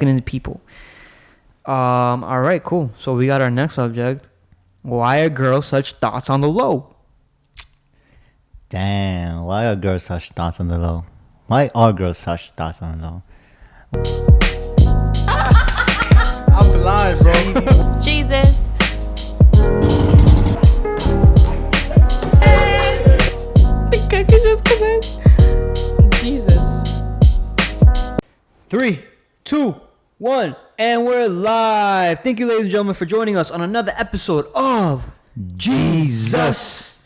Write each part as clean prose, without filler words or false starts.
into people. All right, cool. So we got our next subject. Why are girls such thoughts on the low? Damn, why are girls such thoughts on the low? Why are girls such thoughts on the low? I'm blind, bro. Geezus. Как еще сказать? Jesus. 3, 2, 1, and we're live. Thank you, ladies and gentlemen, for joining us on another episode of Geezus.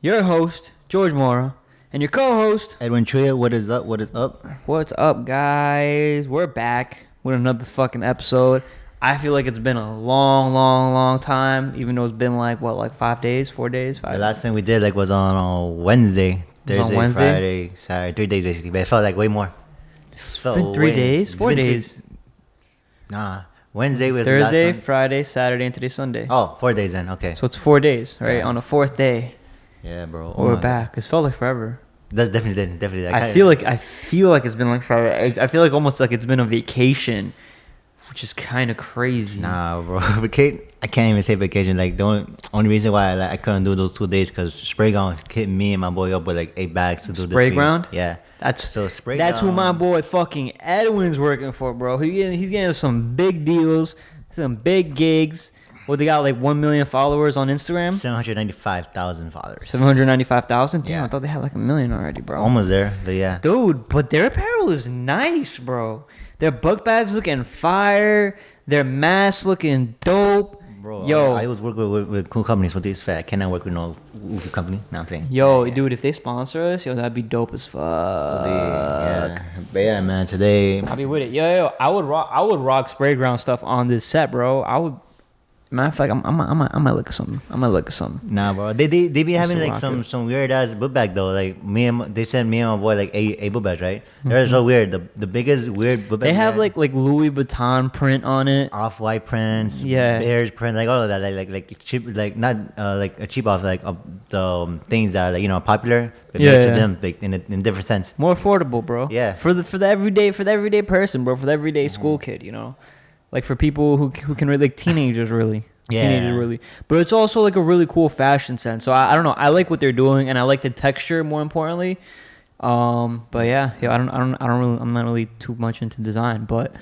Your host, George MORA, and your co-host, Edwin CHUYA, what is up? What is up? What's up, guys? We're back with another fucking episode. I feel like it's been a long time, even though it's been like 5 days, 4 days, 5 The last thing we did was on Wednesday, Thursday, Wednesday? Friday, Saturday, 3 days basically. But it felt like way more. It's been 3 days, 4 days. Nah, Wednesday was Thursday, the last one. Friday, Saturday, and today's Sunday. Oh, 4 days then. Okay. So it's 4 days, right? Yeah. On the fourth day, Yeah, bro. we're back. It's felt like forever. That definitely. I feel like it's been like forever. I feel like almost like it's been a vacation, which is kind of crazy. Nah, bro. I can't even say vacation. Like the only reason why I couldn't do those 2 days because Spray Ground hit me and my boy up with like 8 bags to do this. Spray Ground? Yeah. That's Spray That's who Ground. my boy fucking Edwin's working for, bro. He's getting some big deals, some big gigs. Well, they got like 1 million followers on Instagram. 795,000 followers. 795,000. Damn, Yeah. I thought they had like 1 million already, bro. Almost there, but yeah. Dude, but their apparel is nice, bro. Their book bags looking fire. Their masks looking dope. Bro, Yo. I was working with cool companies with this fat. I cannot work with no goofy company. No, I'm saying. Yo, Yeah. dude, if they sponsor us, that'd be dope as fuck. Yeah. But yeah, man, today. I'll be with it. Yo, I would rock Spray Ground stuff on this set, bro. I would. Matter of fact, I might look at something. Nah, bro. They be having to like rock some weird ass book bag though. Like they sent me and my boy like a book bag, right? They're so weird. The biggest weird book bag. They have like Louis Vuitton print on it. off-white prints, Yeah. bears print, like all of that, like cheap, like not like a cheap off like the things that are like popular, but made to them like in a different sense. More affordable, bro. Yeah. For the everyday person, bro. For the everyday school kid, like for people who can really, like teenagers, really. Yeah. Teenagers, really. But it's also like a really cool fashion sense. So I don't know. I like what they're doing, and I like the texture more importantly. But yeah, I'm not really too much into design, but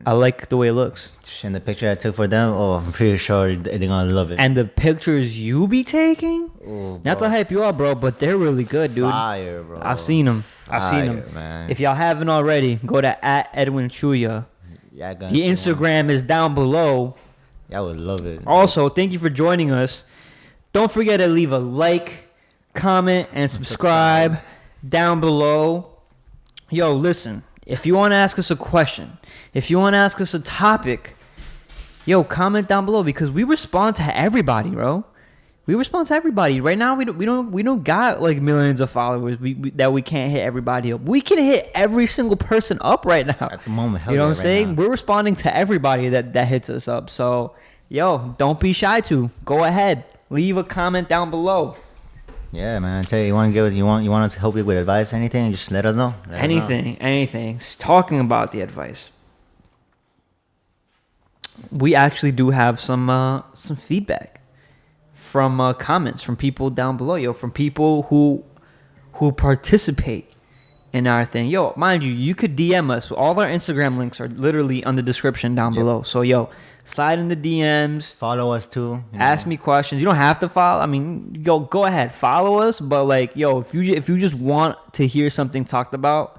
I like the way it looks. And the picture I took for them, I'm pretty sure they're gonna love it. And the pictures you be taking, Oh, not to bro. hype you up, bro, but they're really good, dude. Fire, bro. I've seen them. Fire, man. If y'all haven't already, go to @EdwinChuya. Yeah, The Instagram is down below. I would love it. Also, thank you for joining us. Don't forget to leave a like, comment, and subscribe down below. Yo, listen, if you want to ask us a question, if you want to ask us a topic, comment down below because we respond to everybody, bro. We respond to everybody. Right now, we don't got like millions of followers that we can't hit everybody up. We can hit every single person up right now. At the moment, hell You know yeah, what I'm right saying? now. We're responding to everybody that hits us up. So, don't be shy to. Go ahead. Leave a comment down below. Yeah, man. I tell you, you want us to help you with advice, anything? Just let us know. Let us know. Anything. Talking about the advice. We actually do have some feedback from comments from people down below, from people who participate in our thing. Mind you, you could DM us. All our Instagram links are literally on the description down below. So, slide in the DMs. Follow us too. Ask me questions. You don't have to follow. I mean, go ahead, follow us. But like, if you just want to hear something talked about,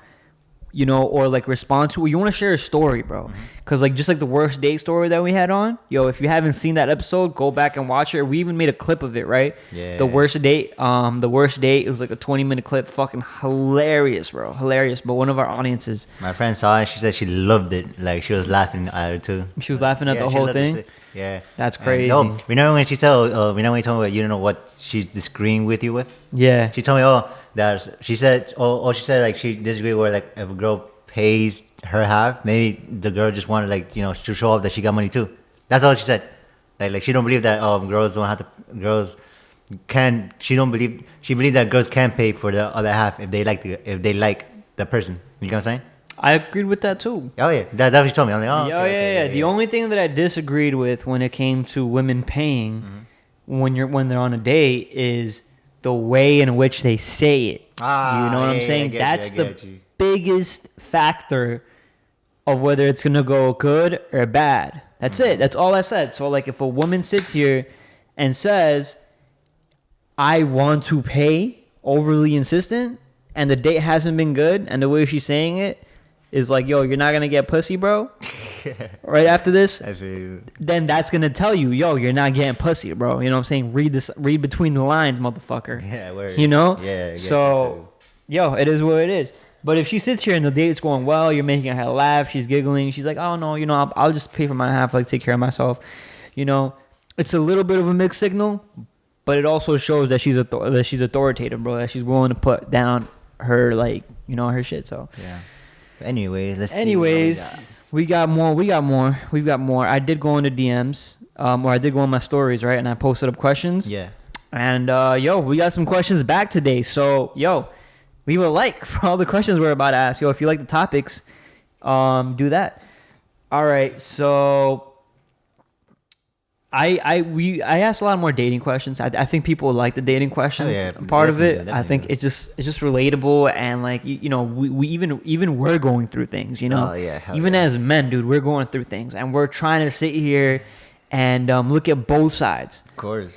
or like respond to it, you want to share a story, bro. Cause like just like the worst date story that we had on, if you haven't seen that episode, go back and watch it. We even made a clip of it, right? Yeah. The worst date. It was like a 20-minute clip. Fucking hilarious, bro. Hilarious. But one of our audiences, My friend saw it. She said she loved it. Like she was laughing at it too. she was laughing at the she whole loved thing. it too. Yeah. That's And, crazy. no, remember when she told me you don't know what she's disagreeing with you with? Yeah. She told me, she said like she disagreed with like if a girl pays her half, maybe the girl just wanted like to show off that she got money too. That's all she said. Like she don't believe that she believes that girls can pay for the other half if they like the person. You know what I'm saying? I agreed with that too. Oh yeah, that's what you told me. I'm like, oh, Yeah. The only thing that I disagreed with when it came to women paying when they're on a date is the way in which they say it. You know what I'm saying? That's the biggest factor of whether it's gonna go good or bad. That's it. That's all I said. So like, if a woman sits here and says, "I want to pay," overly insistent, and the date hasn't been good, and the way she's saying it is like, "Yo, you're not gonna get pussy, bro." Right after this, then that's gonna tell you, "Yo, you're not getting pussy, bro." You know what I'm saying? Read between the lines, motherfucker. Yeah, word. You know? Yeah. So, yo, it is what it is. But if she sits here and the date's going well, you're making her laugh, she's giggling, she's like, "Oh no, you know, I'll just pay for my half, like take care of myself." You know, it's a little bit of a mixed signal, but it also shows that she's authoritative, bro. That she's willing to put down her, like, you know, her shit. So yeah. Anyways, we got more. I did go into DMs, or I did go on my stories, right? And I posted up questions. Yeah. And we got some questions back today. So leave a like for all the questions we're about to ask. If you like the topics, do that. All right. So I asked a lot more dating questions. I think people like the dating questions part of it. I think it's just relatable, and like you know, we even we're going through things, you know. As men, dude, we're going through things, and we're trying to sit here and look at both sides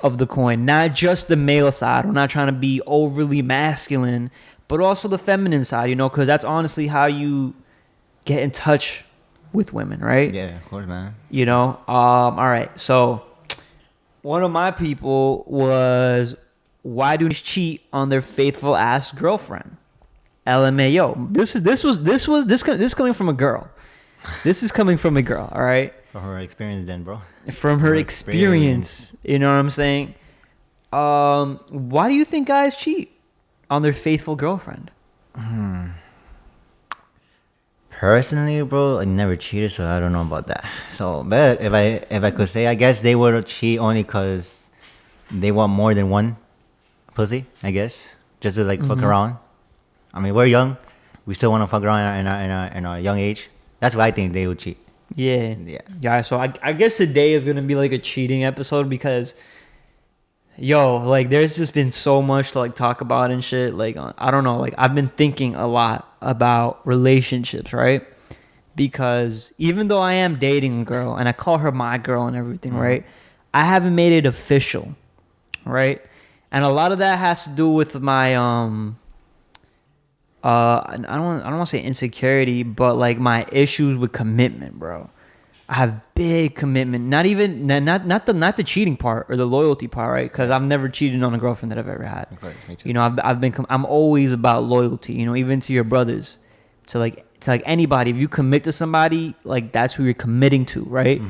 of the coin, not just the male side. We're not trying to be overly masculine, but also the feminine side, you know, because that's honestly how you get in touch with women, right? Yeah, of course, man. You know, all right. So one of my people was, why do they cheat on their faithful ass girlfriend? LMAO. This coming from a girl. This is coming from a girl. All right. From her experience, then, bro. From her experience. You know what I'm saying? Why do you think guys cheat on their faithful girlfriend? Personally, bro, I never cheated, so I don't know about that. So, but if I could say, I guess they would cheat only because they want more than one pussy. I guess just to like fuck around. I mean, we're young, we still want to fuck around in our young age. That's why I think they would cheat. Yeah. So I guess today is gonna be like a cheating episode because, like, there's just been so much to like talk about and shit. Like, I don't know. Like, I've been thinking a lot about relationships, right? Because even though I am dating a girl and I call her my girl and everything, right? I haven't made it official, right? And a lot of that has to do with my I don't want to say insecurity, but like my issues with commitment, bro. I have big commitment. Not the cheating part or the loyalty part, right? Because I've never cheated on a girlfriend that I've ever had. Of course, me too. You know, I'm always about loyalty. You know, even to your brothers, to like anybody. If you commit to somebody, like that's who you're committing to, right?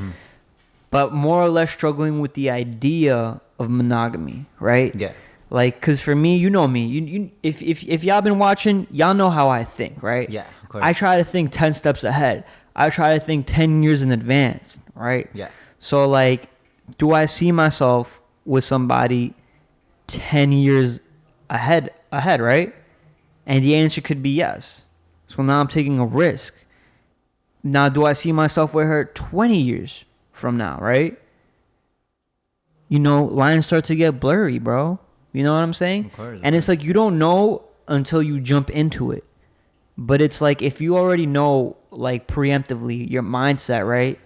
But more or less struggling with the idea of monogamy, right? Yeah. Like, cause for me, you know me. If y'all been watching, y'all know how I think, right? Yeah, of course. I try to think 10 steps ahead. I try to think 10 years in advance, right? Yeah. So, like, do I see myself with somebody 10 years ahead, right? And the answer could be yes. So now I'm taking a risk. Now, do I see myself with her 20 years from now, right? You know, lines start to get blurry, bro. You know what I'm saying? Of course. And it's like you don't know until you jump into it. But it's like if you already know, like, preemptively, your mindset, right?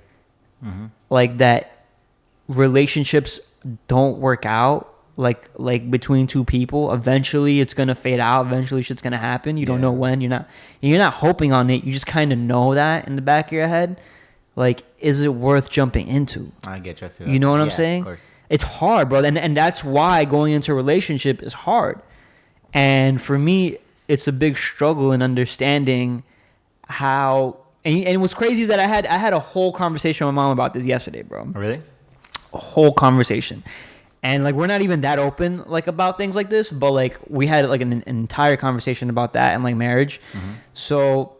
Like that relationships don't work out, like between two people. Eventually it's gonna fade out. Eventually shit's gonna happen. You don't know when. You're not hoping on it. You just kind of know that in the back of your head. Like, is it worth jumping into? I get you. I feel you know what I'm saying? Of course. It's hard, bro. And that's why going into a relationship is hard. And for me, it's a big struggle in understanding how. And what's crazy is that I had a whole conversation with my mom about this yesterday, bro. Really? A whole conversation. And like, we're not even that open like about things like this, but like we had like an entire conversation about that and like marriage. So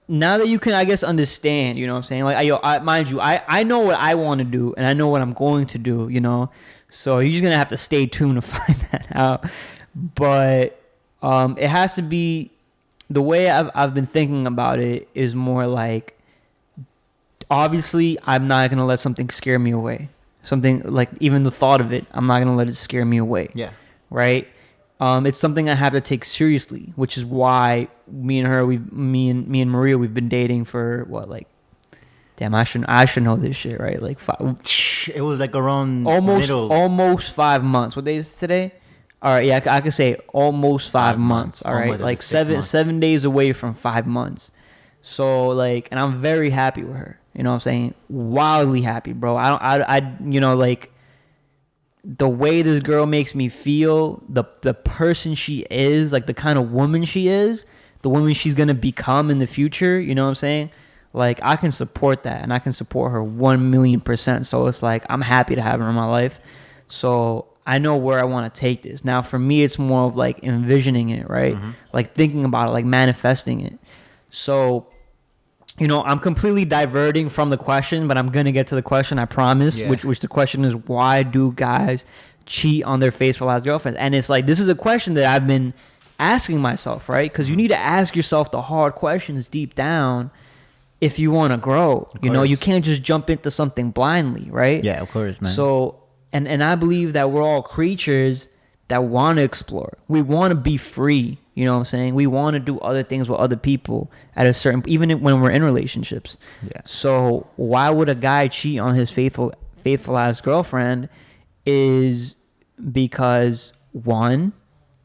now that you can, I guess, understand, you know what I'm saying? Like, mind you, I know what I want to do and I know what I'm going to do, you know? So you're just going to have to stay tuned to find that out. But it has to be the way I've been thinking about it is more like, obviously, I'm not gonna let something scare me away. Something like even the thought of it, I'm not gonna let it scare me away. Yeah. Right. It's something I have to take seriously, which is why me and Maria, we've been dating for what, like, damn, I should know this shit, right? Like It was like around almost 5 months. What day is it today? All right, yeah, I could say almost 5 months. All right, Almost like months. 7 days away from 5 months. So like, and I'm very happy with her. You know what I'm saying? Wildly happy, bro. I you know, like, the way this girl makes me feel, the person she is, like the kind of woman she is, the woman she's gonna become in the future. You know what I'm saying? Like, I can support that, and I can support her 1,000,000%. So it's like, I'm happy to have her in my life. So I know where I want to take this. Now, for me, it's more of like envisioning it, right? Mm-hmm. Like thinking about it, like manifesting it. So, you know, I'm completely diverting from the question, but I'm gonna get to the question, I promise. Yeah. Which the question is, why do guys cheat on their faithful ass girlfriends? And it's like, this is a question that I've been asking myself, right? Because you need to ask yourself the hard questions deep down if you want to grow. You know, you can't just jump into something blindly, right? Yeah, of course, man. So, and I believe that we're all creatures that want to explore. We want to be free. You know what I'm saying? We want to do other things with other people at a certain, even when we're in relationships. Yeah. So why would a guy cheat on his faithful ass girlfriend? Is because, one,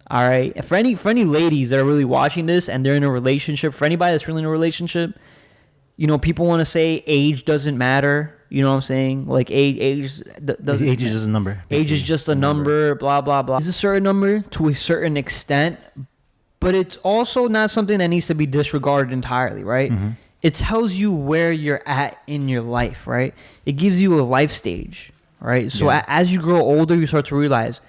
all right, for any ladies that are really watching this and they're in a relationship, for anybody that's really in a relationship, you know, people want to say age doesn't matter. You know what I'm saying? Like age doesn't. Age is just a number. Age is just a number. Blah blah blah. It's a certain number to a certain extent, but it's also not something that needs to be disregarded entirely, right? Mm-hmm. It tells you where you're at in your life, right? It gives you a life stage, right? So as you grow older, you start to realize,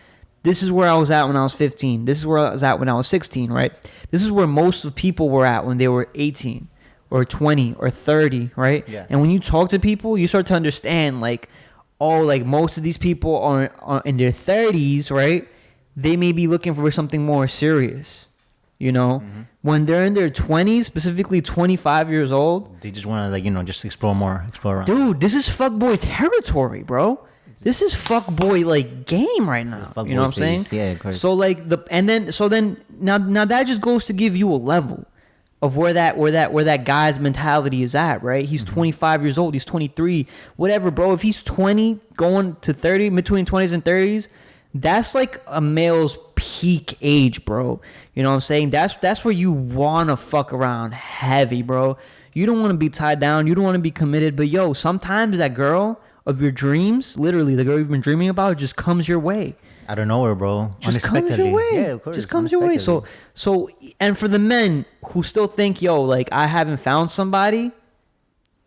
this is where I was at when I was 15. This is where I was at when I was 16, right? This is where most of people were at when they were 18 or 20 or 30, right? Yeah. And when you talk to people, you start to understand, like, oh, like, most of these people are in their 30s, right? They may be looking for something more serious, you know? Mm-hmm. When they're in their 20s, specifically 25 years old, They just want to, like, you know, just explore around. dude, this is fuckboy territory, bro. This is fuckboy, like, game right now. Fuckboy You know what I'm saying? phase. Yeah, of course. So, like, now that just goes to give you a level of where that guy's mentality is at, right? He's 25 years old, he's 23, whatever, bro. If he's 20 going to 30, between 20s and 30s, that's like a male's peak age, bro. You know what I'm saying? That's where you want to fuck around heavy, bro. You don't want to be tied down, you don't want to be committed, but yo, sometimes that girl of your dreams, literally the girl you've been dreaming about, just comes your way. Out of nowhere, bro. Just comes Unexpectedly. your way. Yeah, of course. Just comes your way. So, and for the men who still think, yo, like, I haven't found somebody,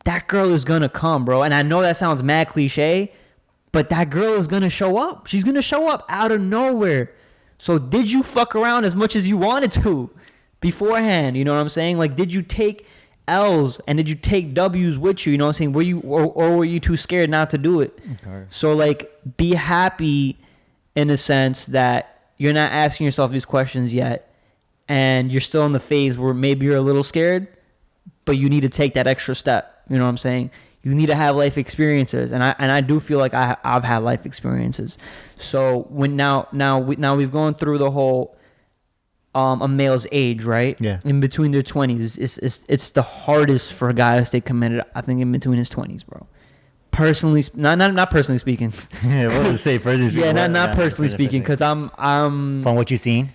that girl is gonna come, bro. And I know that sounds mad cliche, but that girl is gonna show up. She's gonna show up out of nowhere. So did you fuck around as much as you wanted to beforehand? You know what I'm saying? Like, did you take L's and did you take W's with you? You know what I'm saying? Were you or were you too scared not to do it? Okay. So, like, be happy in a sense that you're not asking yourself these questions yet, and you're still in the phase where maybe you're a little scared, but you need to take that extra step. You know what I'm saying? You need to have life experiences, and I do feel like I've had life experiences. So when now we've gone through the whole a male's age, right? Yeah. In between their 20s, it's the hardest for a guy to stay committed. I think in between his 20s, bro. Personally, not personally speaking. Yeah, what would you say? Personally speaking. Yeah, not personally speaking, because I'm From what you've seen.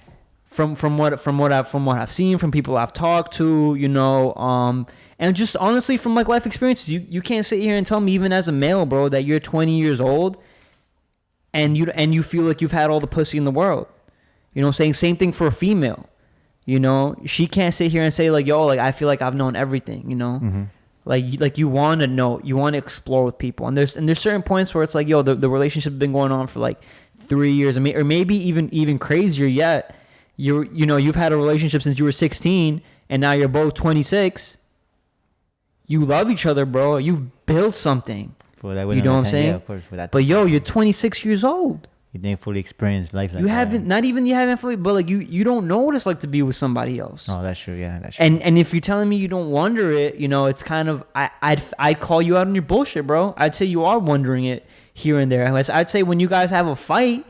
from what I've seen, from people I've talked to, you know, and just honestly from like life experiences. You can't sit here and tell me, even as a male, bro, that you're 20 years old and you feel like you've had all the pussy in the world. You know what I'm saying? Same thing for a female. You know, she can't sit here and say like, yo, like, I feel like I've known everything, you know? Mm-hmm. Like you want to know, you want to explore with people, and there's certain points where it's like, yo, the relationship's been going on for like 3 years, or maybe even crazier yet. You've had a relationship since you were 16, and now you're both 26. You love each other, bro. You've built something. For that, You know what I'm saying? Yeah, of course. For that. But yo, you're 26 years old. You didn't fully experience life like You that. haven't, not even you haven't fully, but like you don't know what it's like to be with somebody else. Oh, that's true. Yeah, that's true. And if you're telling me you don't wonder it, you know, it's kind of I'd call you out on your bullshit, bro. I'd say you are wondering it here and there. I'd say when you guys have a fight,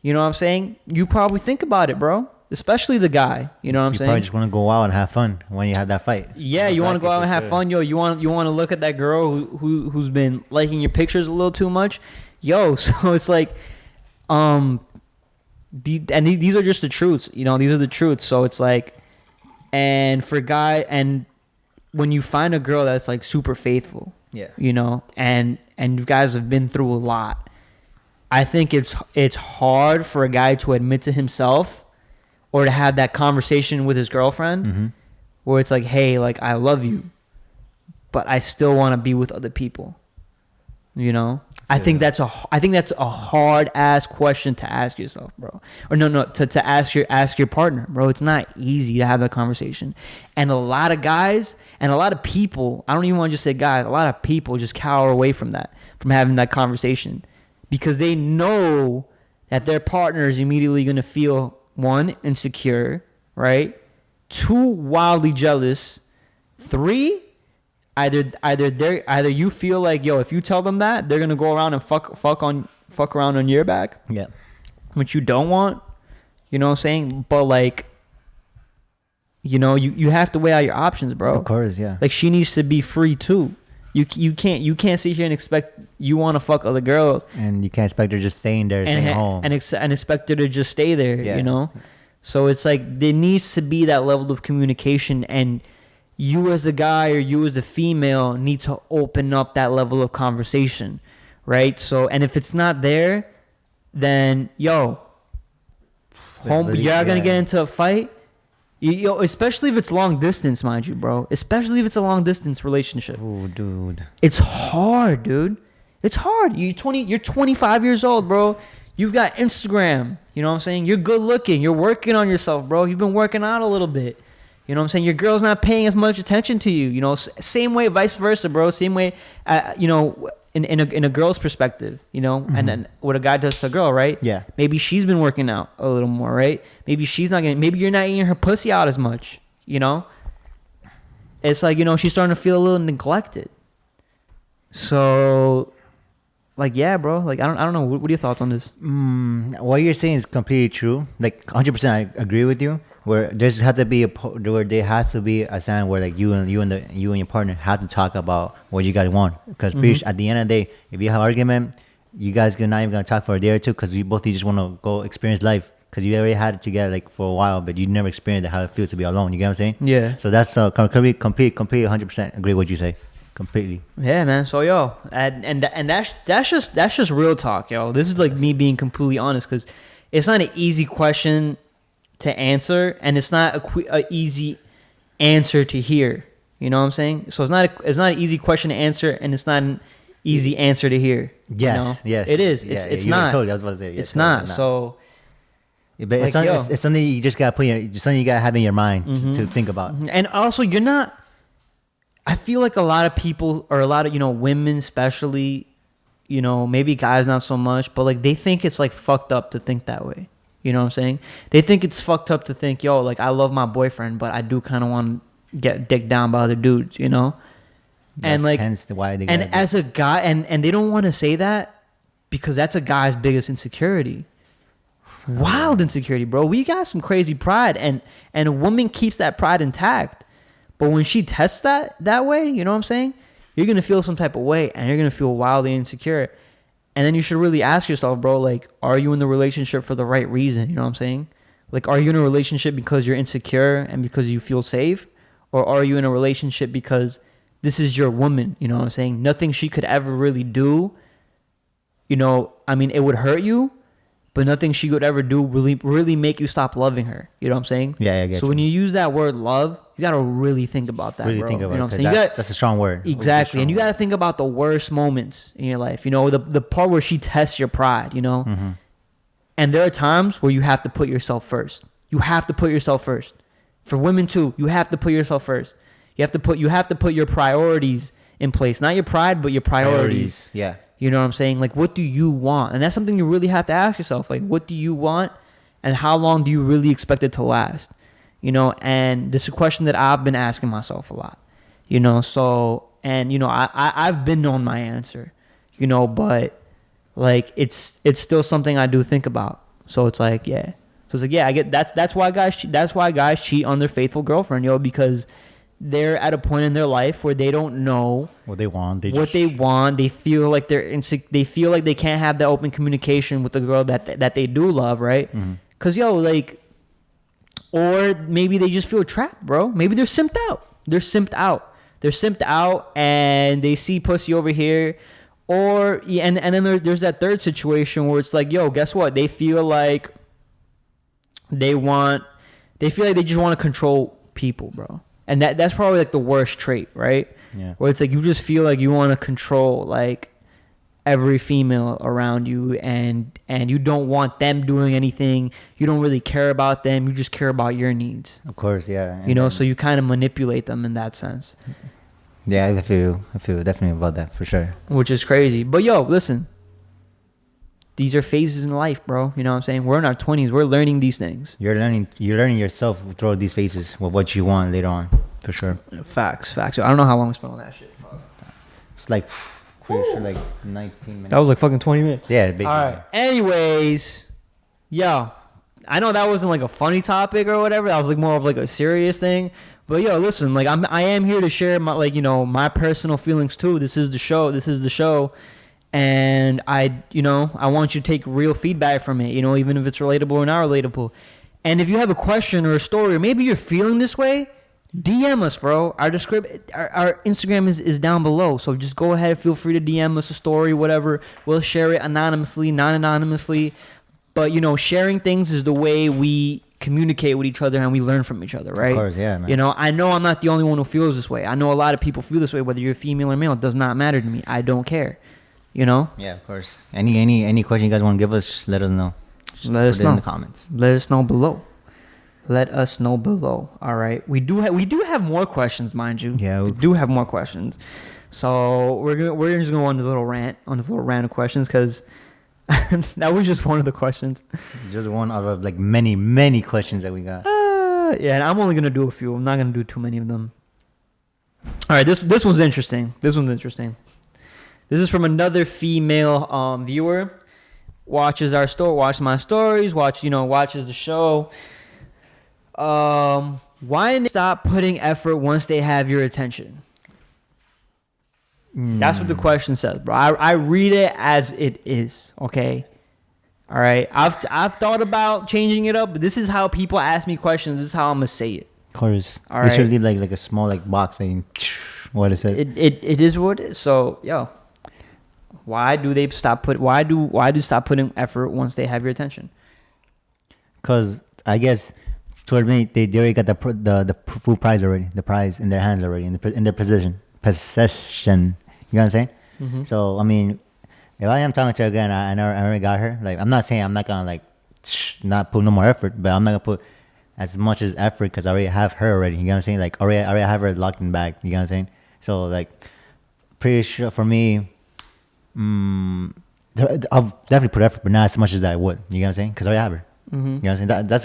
you know what I'm saying, you probably think about it, bro. Especially the guy, you know what I'm saying. You probably just want to go out and have fun when you have that fight. Yeah, you want to go out and have fun, yo. You want to look at that girl who's been liking your pictures a little too much, yo. So it's like, these are just the truths, you know. These are the truths. So it's like, and for and when you find a girl that's like super faithful, Yeah. you know, and you guys have been through a lot, I think it's hard for a guy to admit to himself or to have that conversation with his girlfriend, Mm-hmm. where it's like, hey, like, I love you, but I still want to be with other people. You know, I think that's a hard ass question to ask yourself, bro. Or no, to ask your partner, bro. It's not easy to have that conversation, and a lot of guys and a lot of people, I don't even want to just say guys, a lot of people just cower away from having that conversation, because they know that their partner is immediately going to feel, 1, insecure, right? 2, wildly jealous. 3, either you feel like, yo, if you tell them that, they're gonna go around and fuck around on your back. Yeah. Which you don't want. You know what I'm saying? But like, you know, you have to weigh out your options, bro. Of course, yeah. Like, she needs to be free too. You can't sit here and expect you want to fuck other girls, And you can't expect her just staying there, staying home. and expect her to just stay there. Yeah. You know. So it's like there needs to be that level of communication, and you as the guy or you as the female need to open up that level of conversation, right? So, and if it's not there, then you're gonna get into a fight. Yo, especially if it's long distance, mind you, bro. Especially if it's a long distance relationship. Ooh, dude. It's hard, dude. It's hard. You're 25 years old, bro. You've got Instagram. You know what I'm saying? You're good looking. You're working on yourself, bro. You've been working out a little bit. You know what I'm saying? Your girl's not paying as much attention to you. You know, same way, vice versa, bro. Same way, you know, in a girl's perspective, you know, Mm-hmm. and then what a guy does to a girl, right? Yeah. Maybe she's been working out a little more, right? Maybe maybe you're not eating her pussy out as much, you know? It's like, you know, she's starting to feel a little neglected. So, like, yeah, bro. Like, I don't know. What are your thoughts on this? What you're saying is completely true. Like 100%, I agree with you. Where there's has to be where there has to be a sign where like you and your partner have to talk about what you guys want. Because at the end of the day, if you have an argument, you guys are not even gonna talk for a day or two because you both just want to go experience life. Because you already had it together like for a while, but you never experienced how it feels to be alone. You get what I'm saying? Yeah. So that's complete 100% agree with what you say. Completely. Yeah, man. So, yo, and that's just real talk, yo. This is like me being completely honest, because it's not an easy question to answer, and it's not a easy answer to hear. You know what I'm saying? So it's not an easy question to answer, and it's not an easy answer to hear. Yeah. You know? Yes. It is. Yeah, It's you not. Totally. I was about to say. Yes, It's not. So. Yeah, but it's, like, it's something you just gotta something you gotta have in your mind to think about. And also, you're not. I feel like a lot of people, or a lot of, you know, women especially, you know, maybe guys not so much, but like they think it's like fucked up to think that way. You know what I'm saying? They think it's fucked up to think, yo, like I love my boyfriend, but I do kind of want to get dicked down by other dudes, you know? And like, hence why they and as a guy, and they don't want to say that because that's a guy's biggest insecurity. Wild insecurity, bro. We got some crazy pride, and a woman keeps that pride intact. But when she tests that way, you know what I'm saying? You're going to feel some type of way, and you're going to feel wildly insecure. And then you should really ask yourself, bro, like, are you in the relationship for the right reason? You know what I'm saying? Like, are you in a relationship because you're insecure and because you feel safe? Or are you in a relationship because this is your woman? You know what I'm saying? Nothing she could ever really do. You know, I mean, it would hurt you, but nothing she could ever do really make you stop loving her. You know what I'm saying? Yeah, I get So you. when you use that word love, you got to really think about that, Really bro. think about you know it, what I'm 'cause saying? that's a strong word. Exactly. And you got to think about the worst moments in your life. You know, the part where she tests your pride, you know? Mm-hmm. And there are times where you have to put yourself first. You have to put yourself first. For women too, you have to put yourself first. You have to put your priorities in place. Not your pride, but your priorities. Yeah. You know what I'm saying? Like, what do you want? And that's something you really have to ask yourself. Like, what do you want, and how long do you really expect it to last? You know, and this is a question that I've been asking myself a lot. You know, so, and you know, I've been on my answer. You know, but like it's still something I do think about. So it's like, yeah. So it's like, yeah, I get that's why guys cheat on their faithful girlfriend, yo, because they're at a point in their life where they don't know what they want. They feel like they feel like they can't have that open communication with the girl that they do love, right? Cause yo, like, or maybe they just feel trapped, bro. Maybe they're simped out. They're simped out, and they see pussy over here. Or and then there's that third situation where it's like, yo, guess what? They feel like they feel like they just want to control people, bro. And that's probably like the worst trait, right? Yeah. Where it's like you just feel like you want to control like every female around you, and you don't want them doing anything. You don't really care about them. You just care about your needs. Of course, yeah. You know, so you kind of manipulate them in that sense. Yeah, I feel definitely about that for sure. Which is crazy. But yo, listen. These are phases in life, bro. You know what I'm saying? We're in our 20s. We're learning these things. You're learning yourself through these phases with what you want later on, for sure. Facts. I don't know how long we spent on that shit. Fuck. It's like pretty sure like 19 minutes. That was like fucking 20 minutes. Yeah, basically. All right. Anyways, yo, I know that wasn't like a funny topic or whatever. That was like more of like a serious thing. But yo, listen, like I am here to share my, like, you know, my personal feelings too. This is the show. And I want you to take real feedback from it, you know, even if it's relatable or not relatable. And if you have a question or a story, or maybe you're feeling this way, DM us, bro. Our Instagram is down below. So just go ahead, feel free to DM us a story, whatever. We'll share it anonymously, non-anonymously. But, you know, sharing things is the way we communicate with each other and we learn from each other, right? Of course, yeah, man. You know I'm not the only one who feels this way. I know a lot of people feel this way, whether you're female or male. It does not matter to me. I don't care. You know? Yeah, of course. Any question you guys want to give us, just let us know. Just let us put it know in the comments. Let us know below. All right. We do have more questions, mind you. Yeah, we do have more questions. So we're just gonna go on this little rant of questions, because that was just one of the questions. Just one out of like many questions that we got. Yeah, and I'm only gonna do a few. I'm not gonna do too many of them. All right, this one's interesting. This is from another female viewer. Watches my stories. Watches the show. Why stop putting effort once they have your attention? That's what the question says, bro. I read it as it is. Okay. All right. I've thought about changing it up, but this is how people ask me questions. This is how I'm gonna say it. Of course. All they right. should leave like a small like box saying what it says. It is what it is. So yo. Why do stop putting effort once they have your attention? Because I guess toward me they already got the full prize already, the prize in their hands already, in their possession. You know what I'm saying? Mm-hmm. So I mean, if I am talking to her again, I already got her. Like I'm not saying I'm not gonna like not put no more effort, but I'm not gonna put as much as effort because I already have her already. You know what I'm saying? Like I already have her locked in bag. You know what I'm saying? So like, pretty sure for me. I'll definitely put effort, but not as much as I would. You know what I'm saying? Because I already have her. Mm-hmm. You know what I'm saying? That's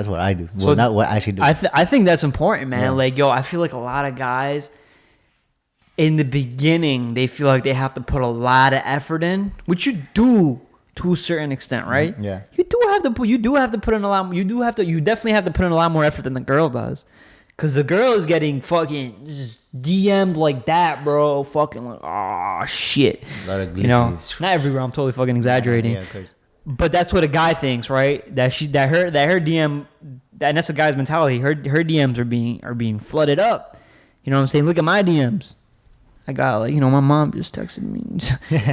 what I do. Well, So not what I actually do. I think that's important, man. Yeah. Like, yo, I feel like a lot of guys in the beginning, they feel like they have to put a lot of effort in, which you do to a certain extent, right? Yeah. You do have to put in a lot. You definitely have to put in a lot more effort than the girl does, because the girl is getting fucking just DM'd like that, bro. Fucking like, oh shit. A lot of You know, glitches. not everywhere. I'm totally fucking exaggerating. Yeah, of course. But that's what a guy thinks, right? That her DM, and that's a guy's mentality. Her DMs are being flooded up. You know what I'm saying? Look at my DMs. I got like, my mom just texted me.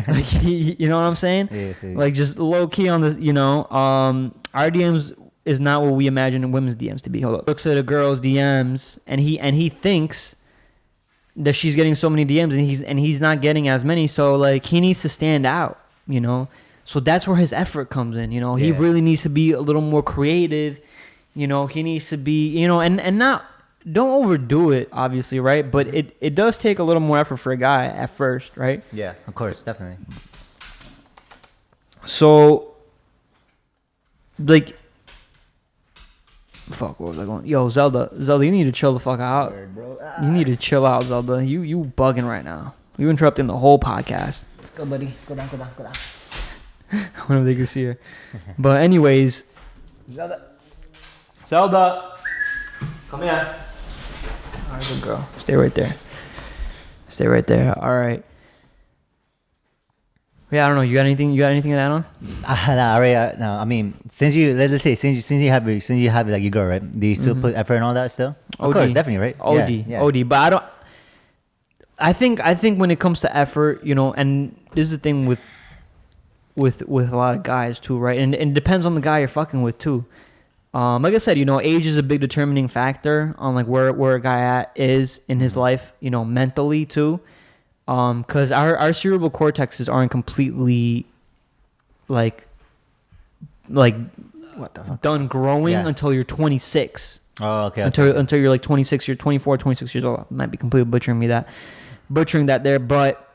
Like, you know what I'm saying? Yeah, like just low key on this. Our DMs is not what we imagine women's DMs to be. Hold up. Looks at a girl's DMs and he thinks that she's getting so many DMs and he's not getting as many. So like he needs to stand out. So that's where his effort comes in. Yeah. He really needs to be a little more creative. He needs to be, and not don't overdo it, obviously, right? But it does take a little more effort for a guy at first, right? Yeah, of course, definitely. So, like, fuck, what was I going? Yo, Zelda, you need to chill the fuck out. You need to chill out, Zelda. You bugging right now. You interrupting the whole podcast. Let's go, buddy. Go down. I wonder if they can see her. But anyways, Zelda, come here. All right, good girl. Stay right there. All right. Yeah, I don't know. You got anything to add on? No, I mean, since you have like your girl, right? Do you still put effort and all that still? Of OD. course, definitely, right? OD, Yeah. OD. But I don't. I think when it comes to effort, you know, and this is the thing with a lot of guys too, right? And it depends on the guy you're fucking with too. Like I said, you know, age is a big determining factor on like where a guy is in his life, you know, mentally too. Because our cerebral cortexes aren't completely like What the fuck? done growing until you're 26. Oh, okay. Until you're like 26, you're 24, 26 years old. I might be completely butchering that there, but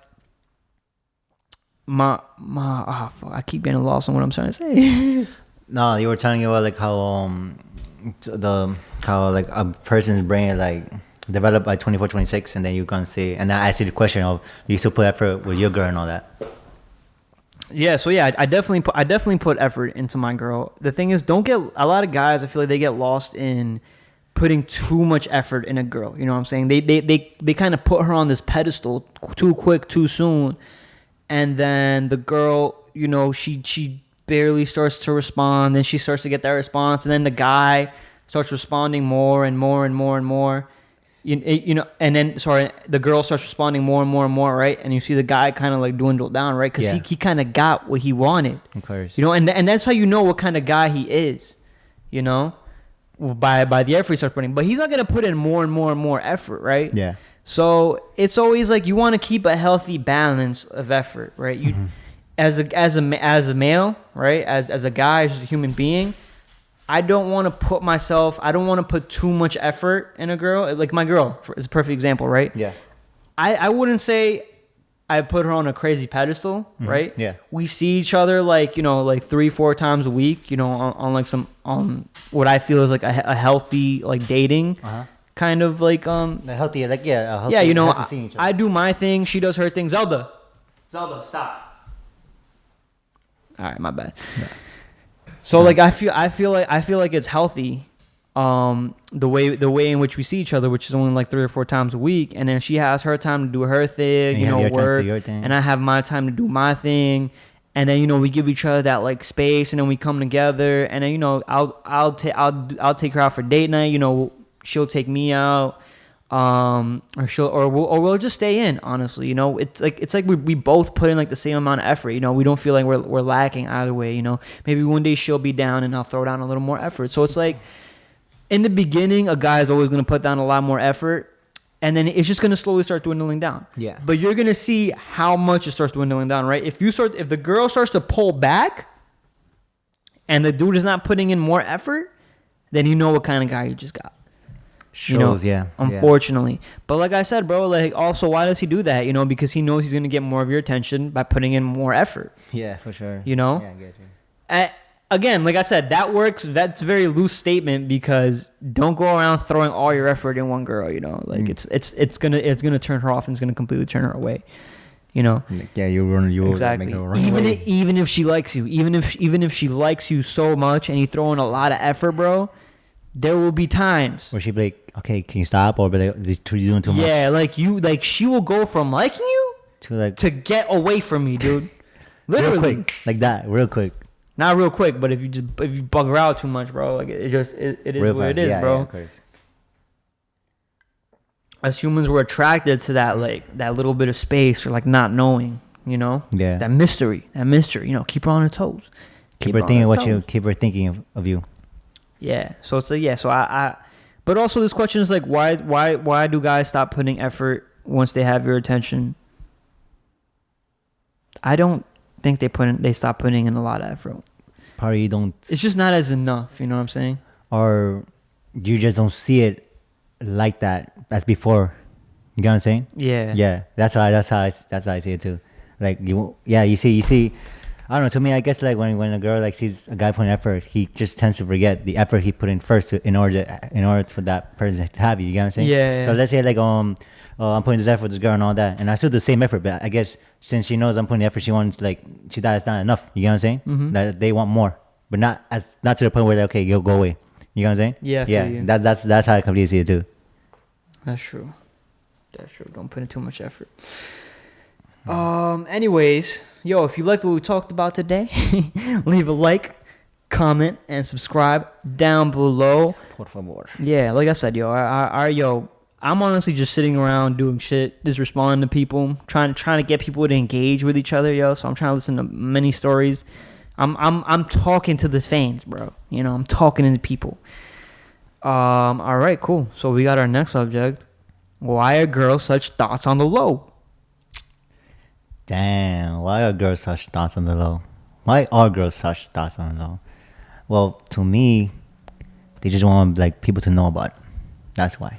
I keep getting lost on what I'm trying to say. No, you were telling about like how like a person's brain like develop by 24, 26, and then you can see, and I asked you the question of do you still put effort with your girl and all that? Yeah, so yeah, I definitely put effort into my girl. The thing is, a lot of guys, I feel like they get lost in putting too much effort in a girl. You know what I'm saying? They kind of put her on this pedestal too quick, too soon, and then the girl, you know, she barely starts to respond. Then she starts to get that response, and then the guy starts responding more and more and more and more. You know, and then the girl starts responding more and more and more, right? And you see the guy kind of like dwindle down, right? Because he kind of got what he wanted, Of course. you know, and that's how you know what kind of guy he is, you know, by the effort he starts putting. But he's not gonna put in more and more and more effort, right? Yeah. So it's always like you want to keep a healthy balance of effort, right? You, as a male, right? As a guy, as a human being. I don't want to put too much effort in a girl. Like my girl is a perfect example, right? Yeah. I wouldn't say I put her on a crazy pedestal, right? Yeah. We see each other like, you know, like 3-4 times a week, you know, on like some, what I feel is like a healthy, like dating kind of like, A healthy, like, a healthy, yeah, you know, healthy seeing each other. I do my thing. She does her thing. Zelda, stop. All right, my bad. Yeah. So like I feel like it's healthy, the way in which we see each other, which is only like 3 or 4 times a week, and then she has her time to do her thing, And you know, have your time to work, do your thing. and I have my time to do my thing, and then, you know, we give each other that like space, and then we come together, and then, you know, I'll take her out for date night, you know, she'll take me out, or we'll just stay in. Honestly, you know, it's like we both put in like the same amount of effort. You know, we don't feel like we're lacking either way. You know, maybe one day she'll be down and I'll throw down a little more effort. So it's like in the beginning, a guy is always going to put down a lot more effort, and then it's just going to slowly start dwindling down. Yeah. But you're going to see how much it starts dwindling down, right? If the girl starts to pull back, and the dude is not putting in more effort, then you know what kind of guy you just got. Shows, you know, unfortunately. But like I said, bro, like also why does he do that? You know, because he knows he's gonna get more of your attention by putting in more effort. Yeah, for sure. You know? Yeah, I get you. Again, like I said, that works. That's a very loose statement because don't go around throwing all your effort in one girl. You know, like it's gonna turn her off and it's gonna completely turn her away. You know. Yeah, you exactly. make her run away. Even if she likes you, even if she likes you so much and you throw in a lot of effort, bro. There will be times where she be like, okay, can you stop? Or be like, you're doing too much. Yeah, like she will go from liking you to get away from me, dude. Literally. Real quick. Like that, real quick. Not real quick, but if you bug her out too much, bro, like it is real what fast. It is, bro. Yeah, of course. As humans, we're attracted to that, like that little bit of space or like not knowing, you know? Yeah. That mystery, you know, keep her on her toes. Keep her thinking of you. Yeah. So it's like, so I but also this question is like why do guys stop putting effort once they have your attention? I don't think they stop putting in a lot of effort. Probably you don't. It's just not as enough, you know what I'm saying? Or you just don't see it like that as before. You get what I'm saying? Yeah. Yeah, that's how I see it too. Like you see. I don't know. To me, I guess like when a girl like sees a guy putting effort, he just tends to forget the effort he put in first in order for that person to have you. You get what I'm saying? Yeah. So let's say like I'm putting this effort with this girl and all that, and I still do the same effort, but I guess since she knows I'm putting effort, she thought it's not enough. You get what I'm saying? Mm-hmm. That they want more, but not to the point where okay, you'll go away. You know what I'm saying? Yeah. I Yeah. feel you. That's how I completely see it too. That's true. That's true. Don't put in too much effort. Anyways, yo, if you liked what we talked about today, leave a like, comment, and subscribe down below. Por favor. Yeah, like I said, yo, I'm honestly just sitting around doing shit, just responding to people, trying to get people to engage with each other, yo. So I'm trying to listen to many stories. I'm talking to the fans, bro. You know, I'm talking to people. All right, cool. So we got our next subject. Why are girls such thoughts on the low? Damn, why are girls such thoughts on the low? Why are girls such thoughts on the low? Well, to me, they just want like people to know about it. That's why.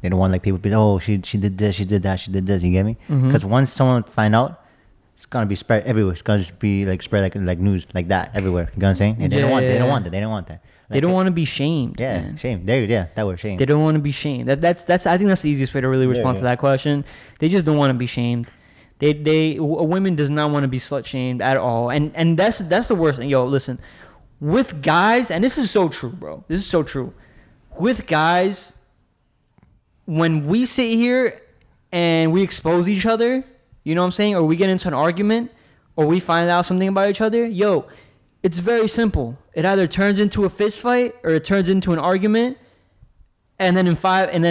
They don't want like people to be, oh, she did this, she did that, she did this. You get me? Because once someone find out, it's gonna be spread everywhere. It's gonna just be like spread like news like that everywhere. You know what I'm saying? And they don't want that. They don't want that. Like, They don't want to be shamed. Yeah, man. shame. There, yeah, that word, shame. They don't want to be shamed. That's. I think that's the easiest way to really respond to that question. They just don't want to be shamed. A women does not want to be slut shamed at all. And that's the worst thing. Yo, listen, with guys, and this is so true, bro. This is so true. With guys, when we sit here and we expose each other, you know what I'm saying, or we get into an argument, or we find out something about each other, yo, it's very simple. It either turns into a fist fight or it turns into an argument, and then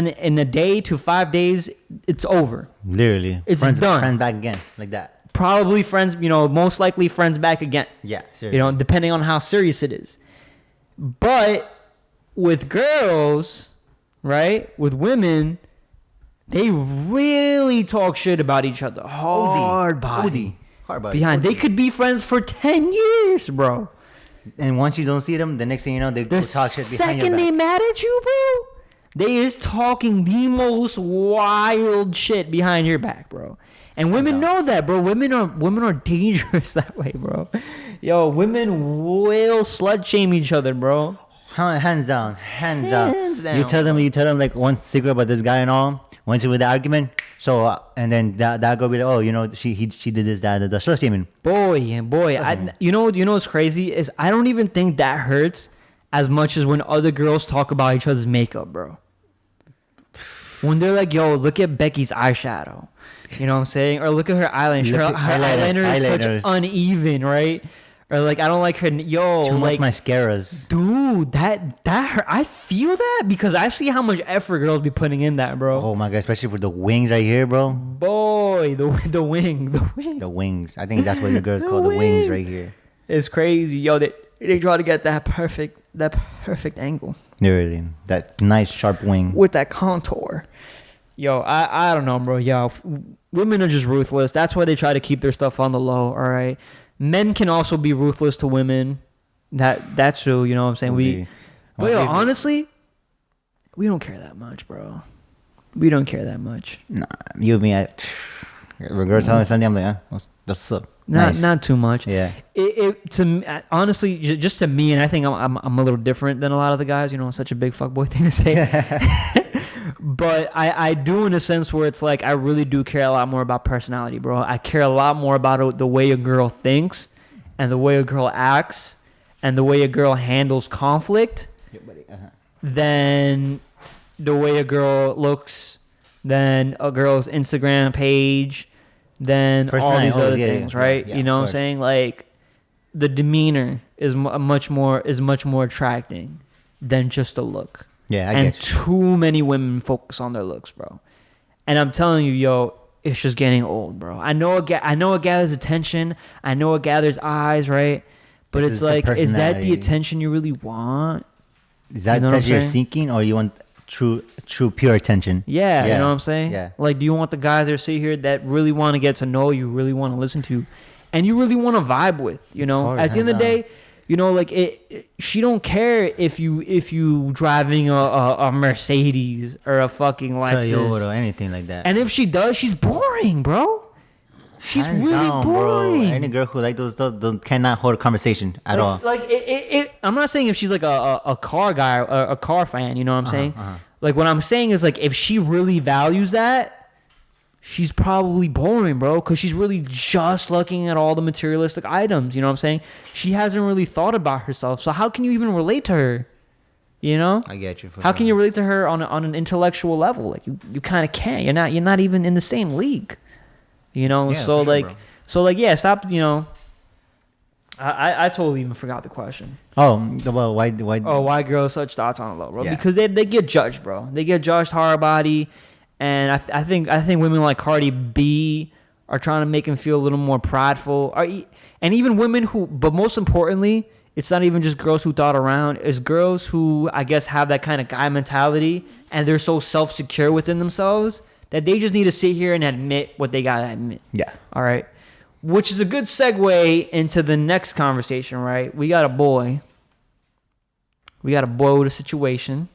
in a day to 5 days, it's over. Literally, It's friends done. back again, like that. Probably friends, most likely friends back again. Yeah, seriously. Depending on how serious it is. But with girls, right? With women, they really talk shit about each other. Hard body. Behind. They could be friends for 10 years, bro. And once you don't see them, the next thing you know, they go talk shit behind your second they back. mad at you, bro, they is talking the most wild shit behind your back, bro. And women know that, bro. Women are dangerous that way, bro. Yo, women will slut shame each other, bro. Hands down. Hands down. You tell them like one secret about this guy and all. Once you with the argument, so and then that girl be like, oh, she did this, that, the slut shaming. Boy, you know what's crazy is I don't even think that hurts as much as when other girls talk about each other's makeup, bro. When they're like, yo, look at Becky's eyeshadow. You know what I'm saying? Or look at her eyeliner. Her eyeliner is such uneven, right? Or like, I don't like her. Yo, Too like much mascaras. Dude, that hurt. I feel that because I see how much effort girls be putting in that, bro. Oh my god, especially for the wings right here, bro. Boy, the wing. The wings. I think that's what the girls call the wings right here. It's crazy, yo. They try to get that perfect angle. Literally, that nice sharp wing with that contour. Yo, I don't know, bro. Yo, women are just ruthless. That's why they try to keep their stuff on the low. All right. Men can also be ruthless to women. That's true. You know what I'm saying? But yo, honestly, we don't care that much, bro. We don't care that much. Nah, you and me, girls telling me Sunday, I'm like, what's up? Not too much. Yeah. Honestly, just to me, and I think I'm a little different than a lot of the guys. Such a big fuckboy thing to say. But I do in a sense where it's like I really do care a lot more about personality, bro. I care a lot more about the way a girl thinks and the way a girl acts and the way a girl handles conflict than the way a girl looks, than a girl's Instagram page, than all these other things, right? Yeah, you know what I'm saying? Like the demeanor is much more attracting than just a look. Yeah, I and get you. Too many women focus on their looks, bro. And I'm telling you, yo, it's just getting old, bro. I know it gathers attention. I know it gathers eyes, right? But it's like, is that the attention you really want? Is that you're seeking, or you want true pure attention? Yeah, you know what I'm saying? Yeah. Like, do you want the guys that sit here that really want to get to know you, really want to listen to, and you really want to vibe with? At the end of the day, You know, like she don't care if you driving a Mercedes or a fucking Lexus Toyota or anything like that. And if she does, she's boring, bro. She's Hands really down, boring. Bro. Any girl who like those stuff cannot hold a conversation at all. Like I'm not saying if she's like a car guy or a car fan. You know what I'm saying? Like what I'm saying is like if she really values that. She's probably boring, bro, because she's really just looking at all the materialistic items. You know what I'm saying? She hasn't really thought about herself. So how can you even relate to her? You know? I get you. How can you relate to her on an intellectual level? Like you kind of can't. You're not even in the same league. You know? Yeah, So for like sure, yeah, stop. You know. I totally even forgot the question. Oh well, why? Oh, why girls such thoughts on the low, bro? Yeah. Because they get judged, bro. They get judged hard body. And I think women like Cardi B are trying to make him feel a little more prideful. And even women who, but most importantly, it's not even just girls who thought around. It's girls who, I guess, have that kind of guy mentality. And they're so self-secure within themselves that they just need to sit here and admit what they got to admit. Yeah. All right. Which is a good segue into the next conversation, right? We got a boy. We got a boy with a situation.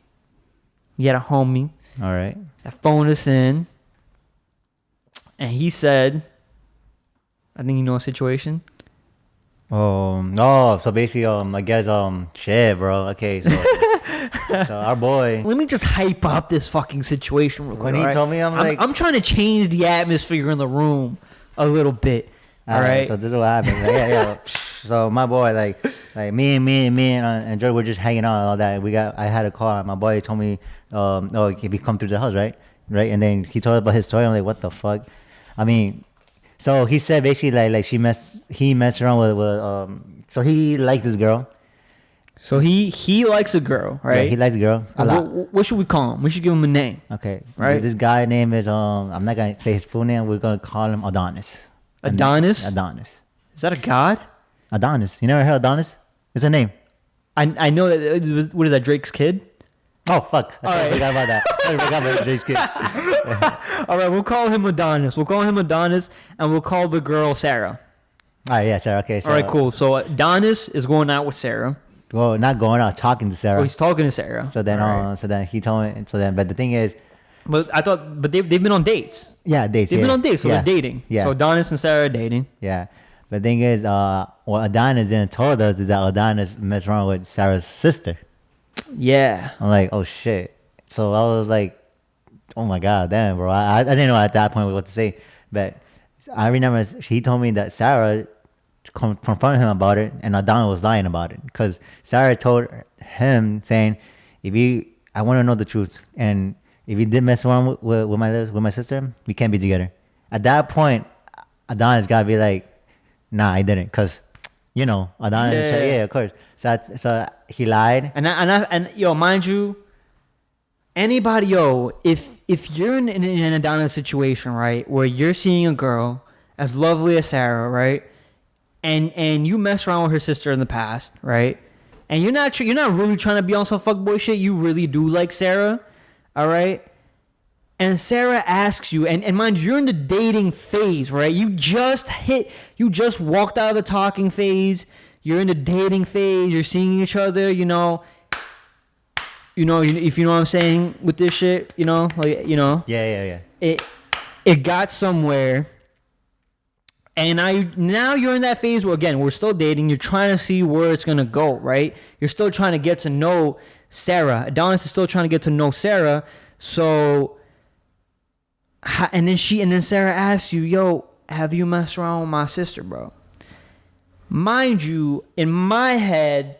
We got a homie. All right. That phoned us in, and he said, I think you know a situation. So basically, I guess, shit, bro. Okay, so our boy. Let me just hype up this fucking situation real quick. When he told me, I'm trying to change the atmosphere in the room a little bit. All right. So this is what happened. Like, yeah. So my boy, like me and Joy were just hanging out and all that. I had a call. And my boy told me, if he come through the house, right? And then he told about his story. I'm like, what the fuck? I mean, so he said basically like he messed around with so he liked this girl. So he likes a girl, right? Yeah, he likes a girl a lot. What should we call him? We should give him a name. Okay, right. This guy name is I'm not gonna say his full name. We're gonna call him Adonis. Adonis. Is that a god? Adonis. You never heard Adonis? It's a name. I know that it was, what is that, Drake's kid? Oh fuck! I forgot about that. I forgot about Drake's kid. All right, we'll call him Adonis. And we'll call the girl Sarah. All right, yeah, Sarah. Okay, so, all right, cool. So Adonis is going out with Sarah. Well, not going out, talking to Sarah. Oh, he's talking to Sarah. So then, right. So then he told me. So then, but the thing is, but they've been on dates. Yeah, dates. They've been on dates, so yeah. they're dating. Yeah. So Adonis and Sarah are dating. Yeah, but the thing is, what Adonis then told us is that Adonis messed around with Sarah's sister. Yeah. I'm like, oh shit. So I was like, oh my god, damn, bro. I didn't know at that point what to say, but I remember he told me that Sarah confronted him about it, and Adonis was lying about it because Sarah told him saying, I want to know the truth, and if you did mess around with my sister, we can't be together. At that point, Adonis gotta be like, nah, I didn't, cause Adonis said, yeah, of course. So he lied. And yo, mind you, anybody, if you're in an Adonis situation, right, where you're seeing a girl as lovely as Sarah, right, and you mess around with her sister in the past, right, and you're not really trying to be on some fuckboy shit, you really do like Sarah, all right, and Sarah asks you, and mind you, you're in the dating phase, right, you just walked out of the talking phase, you're in the dating phase, you're seeing each other, if you know what I'm saying with this shit, Yeah. It got somewhere, and now you're in that phase where, again, we're still dating. You're trying to see where it's gonna go, right? You're still trying to get to know Sarah. Adonis is still trying to get to know Sarah. So, and then Sarah asks you, "Yo, have you messed around with my sister, bro?" Mind you, in my head,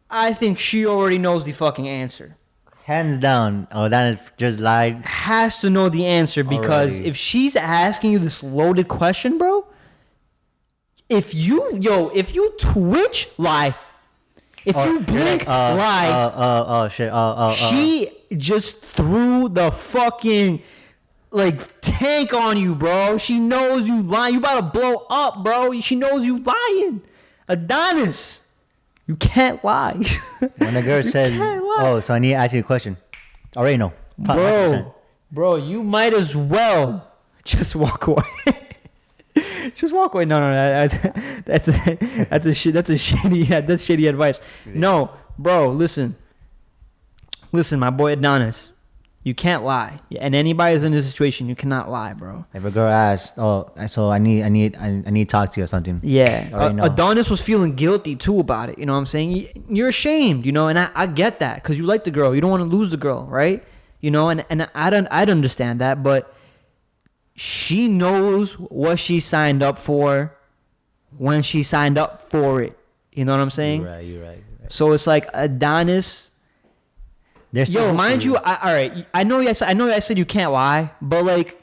I think she already knows the fucking answer. Hands down, Adonis just lied. Has to know the answer, because already. If she's asking you this loaded question, bro, if you twitch, lie. If you blink, lie. Shit. She just threw the fucking tank on you, bro. She knows you lying. You about to blow up, bro. She knows you lying. Adonis, you can't lie. When the girl says, "Oh, so I need to ask you a question," I already know. 100%. Bro, you might as well just walk away. Just walk away. No, that's shitty advice. No, bro, listen, my boy Adonis, you can't lie. And anybody's in this situation, you cannot lie, bro. If a girl asks, "Oh, so I need to talk to you or something." Yeah, No. Adonis was feeling guilty too about it. You know what I'm saying? You're ashamed, you know, and I get that because you like the girl. You don't want to lose the girl, right? You know, and I'd understand that, but she knows what she signed up for when she signed up for it. You know what I'm saying? You're right. So it's like Adonis. Yo, mind you, all right. I know I said you can't lie, but like,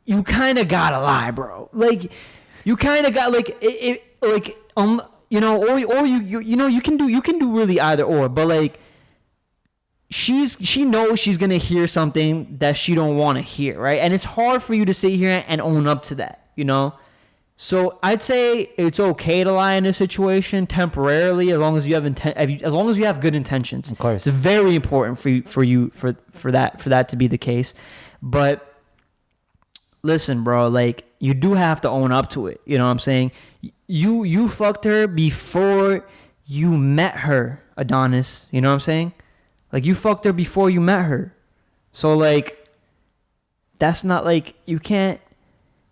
you kind of gotta lie, bro. Like, you kind of got you know, or you know, you can do really either or, but like, she knows she's gonna hear something that she don't want to hear, right? And it's hard for you to sit here and own up to that, you know. So I'd say it's okay to lie in this situation temporarily, as long as you have as long as you have good intentions. Of course, it's very important for that to be the case. But listen, bro, like, you do have to own up to it. You know what I'm saying? You fucked her before you met her, Adonis. You know what I'm saying? Like, you fucked her before you met her. So like, that's not like, you can't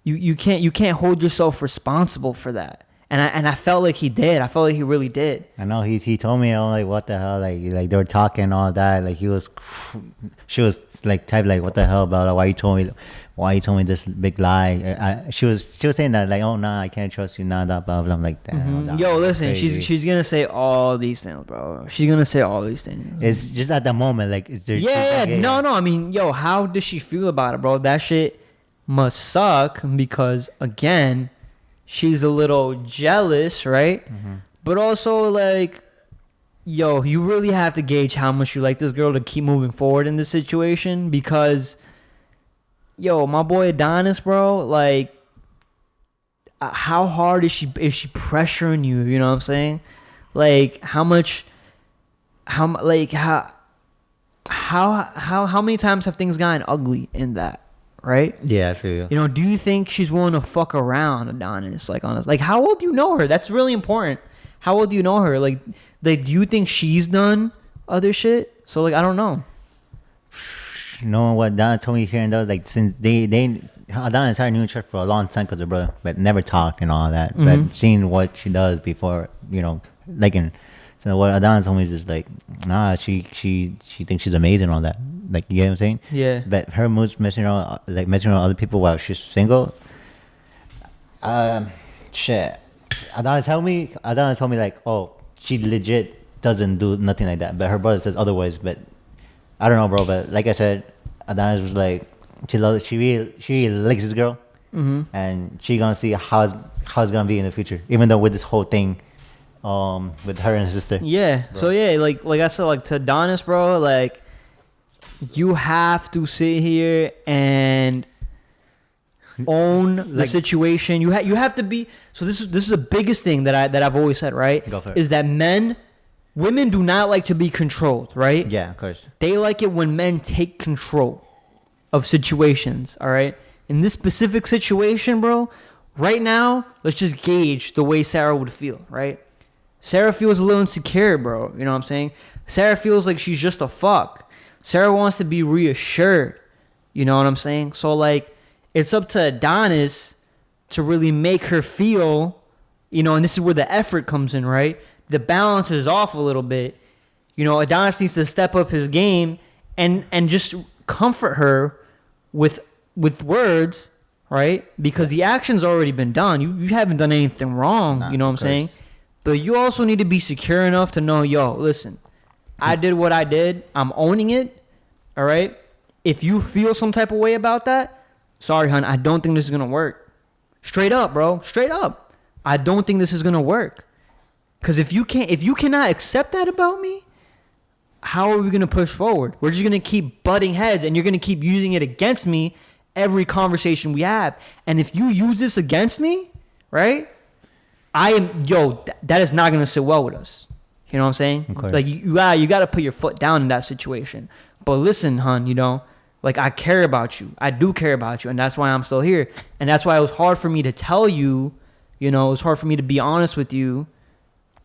hold yourself responsible for that. And I felt like he did. I felt like he really did. I know he told me, I'm like, what the hell? Like they were talking and all that. Like she was like type like, what the hell about like, why you told me this big lie? She was saying that like, oh nah, I can't trust you, nah, that blah blah. I'm like, damn. Mm-hmm. Yo, listen, she's gonna say all these things, bro. She's gonna say all these things. It's just at the moment, like, is there? Yeah, no. I mean, yo, how does she feel about it, bro? That shit must suck because, again, she's a little jealous, right? Mm-hmm. But also, like, yo, you really have to gauge how much you like this girl to keep moving forward in this situation, because, yo, my boy Adonis, bro, like, how hard is she pressuring you? You know what I'm saying? Like, how many times have things gotten ugly in that? Right? Yeah, I feel you. You know, do you think she's willing to fuck around, Adonis? Like, honest, like, how well do you know her? That's really important. How well do you know her? Like, do you think she's done other shit? So, like, I don't know. Knowing what Adonis told me here and there, like, since Adonis had knew each other for a long time because of brother, but never talked and all that. Mm-hmm. But seeing what she does before, you know, like, so what Adonis told me is just like, nah, she thinks she's amazing on that. Like, you get what I'm saying? Yeah. But her moves messing around other people while she's single. Shit. Adonis told me like, oh, she legit doesn't do nothing like that. But her brother says otherwise. But I don't know, bro. But like I said, Adonis was like, she really likes this girl, mm-hmm. and she gonna see how it's gonna be in the future. Even though with this whole thing, with her and her sister. Yeah. Bro. So yeah, like I said, like, to Adonis, bro, like, you have to sit here and own the situation. You have to be. So this is the biggest thing that I've always said, right? Go for it. Is that women do not like to be controlled, right? Yeah, of course. They like it when men take control of situations. All right. In this specific situation, bro, right now, let's just gauge the way Sarah would feel, right? Sarah feels a little insecure, bro. You know what I'm saying? Sarah feels like she's just a fuck. Sarah wants to be reassured. You know what I'm saying? So, like, it's up to Adonis to really make her feel, you know, and this is where the effort comes in, right? The balance is off a little bit. You know, Adonis needs to step up his game and just comfort her with words, right? Because the action's already been done. You haven't done anything wrong, you know what I'm saying? But you also need to be secure enough to know, yo, listen, I did what I did. I'm owning it. All right. If you feel some type of way about that, sorry, hon, I don't think this is going to work. Straight up, bro. Straight up. I don't think this is going to work. Because if you cannot accept that about me, how are we going to push forward? We're just going to keep butting heads, and you're going to keep using it against me every conversation we have. And if you use this against me, right, that is not going to sit well with us. You know what I'm saying? Like, you got to put your foot down in that situation. But listen, hon, you know, Like, I care about you. I do care about you, and that's why I'm still here. And that's why it was hard for me to tell you, you know, it was hard for me to be honest with you.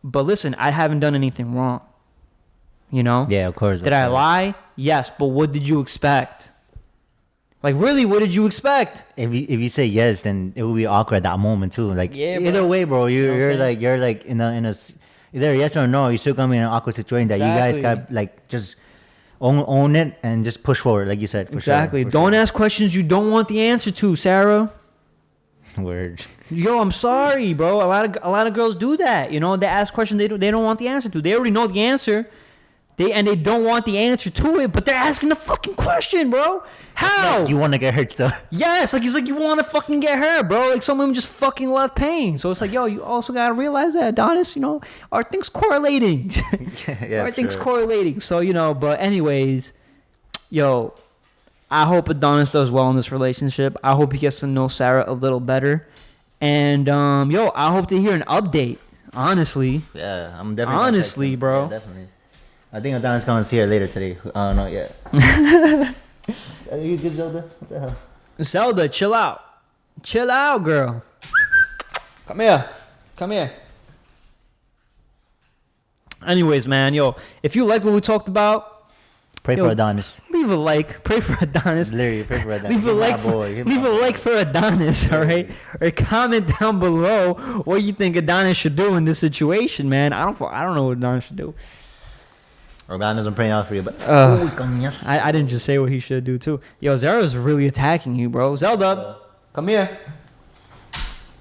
But listen, I haven't done anything wrong. You know? Yeah, of course. Did I lie? Yes, but what did you expect? Like, really, what did you expect? If you say yes, then it will be awkward at that moment too. Like, Yeah, either bro. way, bro, You know what I'm you're like in a either yes or no. You still gonna be in an awkward situation that you guys Exactly. got like just own it and just push forward, like you said. For Exactly. Sure, for Don't sure. ask questions you don't want the answer to, Sarah. Word. Yo, I'm sorry, bro. A lot of girls do that. You know, they ask questions they don't want the answer to. They already know the answer. They don't want the answer to it, but they're asking the fucking question, bro. How? Like, you want to get hurt, so Yes, like it's like you want to fucking get hurt, bro. Like some women just fucking love pain. So it's like, yo, you also gotta realize that, Adonis. You know, are things correlating? yeah, Are things correlating? So you know, but anyways, yo, I hope Adonis does well in this relationship. I hope he gets to know Sarah a little better, and yo, I hope to hear an update. Honestly, Yeah, I'm definitely. gonna text honestly, him. bro. Yeah, definitely. I think Adonis gonna see her later today. I don't know yet. Are you good, Zelda? What the hell? Zelda, chill out, girl. Come here. Anyways, man, yo, if you like what we talked about, Pray Yo, for Adonis. leave a like. Pray for Adonis. Literally, pray for Adonis. Leave a like. Leave a like for Adonis, all right? Or comment down below what you think Adonis should do in this situation, man. I don't know what Adonis should do. Adonis, I'm praying out for you, but I didn't just say what he should do too. Yo, Zara's really attacking you, bro. Zelda, come here.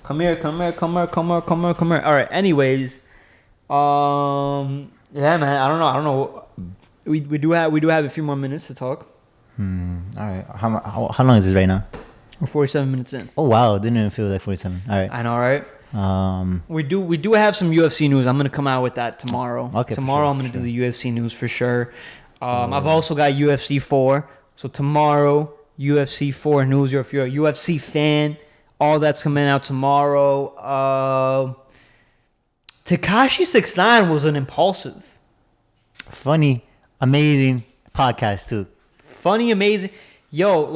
Come here. All right. Anyways, yeah, man. I don't know. We do have a few more minutes to talk. All right. How long is this right now? We're 47 minutes in. Oh wow, didn't even feel like 47. All right. I know, right? We do have some UFC news. I'm gonna come out with that tomorrow. Okay, for Tomorrow sure, I'm gonna for do the UFC news for sure. I've also got UFC 4. So tomorrow UFC 4 news. If you're a UFC fan, all that's coming out tomorrow. Tekashi 6ix9ine was an impulsive, Funny, amazing podcast too. funny, amazing. Yo,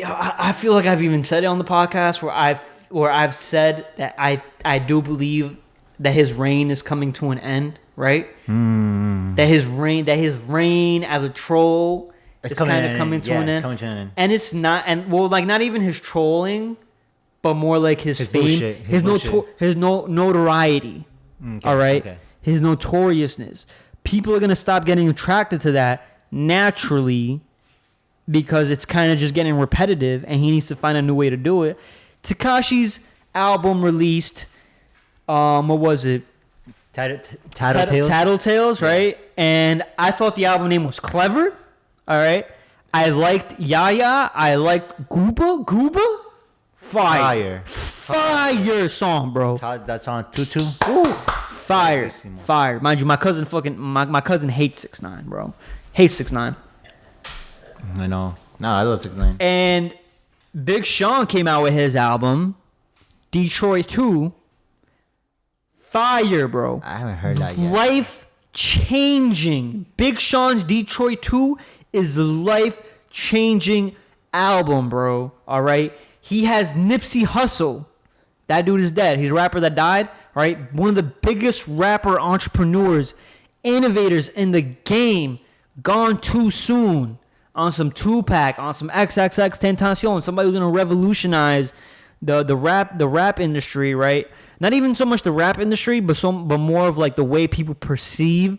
I feel like I've even said it on the podcast where I've said that I do believe that his reign is coming to an end, right? That his reign as a troll is kind of coming to an end. Coming to an end. And it's not, not even his trolling, but more like his fame, bullshit, his bullshit. his notoriety. Okay, All right, okay. his notoriousness. People are gonna stop getting attracted to that naturally because it's kind of just getting repetitive, and he needs to find a new way to do it. Tekashi's album released. What was it? Tattletales, right? And I thought the album name was clever. All right. I liked Yaya. I liked Gooba. Fire song, bro. That song Tutu. Fire. Mind you, my cousin hates 6ix9ine, bro. Hates 6ix9ine. I know. No, I love 6ix9ine. And Big Sean came out with his album, Detroit 2. Fire, bro. I haven't heard that yet. Life changing. Big Sean's Detroit 2 is the life changing album, bro. All right. He has Nipsey Hussle. That dude is dead. He's a rapper that died. All right. One of the biggest rapper entrepreneurs, innovators in the game. Gone too soon. On some Tupac, on some XXX Tentacion. Somebody who's gonna revolutionize the rap industry, right? Not even so much the rap industry, but more of like the way people perceive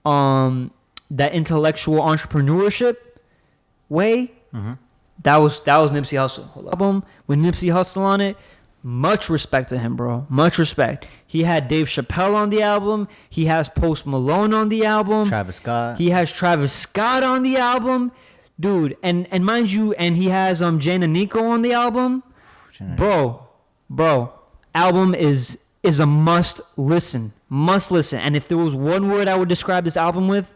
that intellectual entrepreneurship way. Mm-hmm. That was Nipsey Hussle. Album with Nipsey Hussle on it. Much respect to him, bro. Much respect. He had Dave Chappelle on the album. He has Post Malone on the album. Travis Scott. He has Travis Scott on the album. Dude, and mind you, and he has Jane and Nico on the album. Bro. Album is a must listen. And if there was one word I would describe this album with,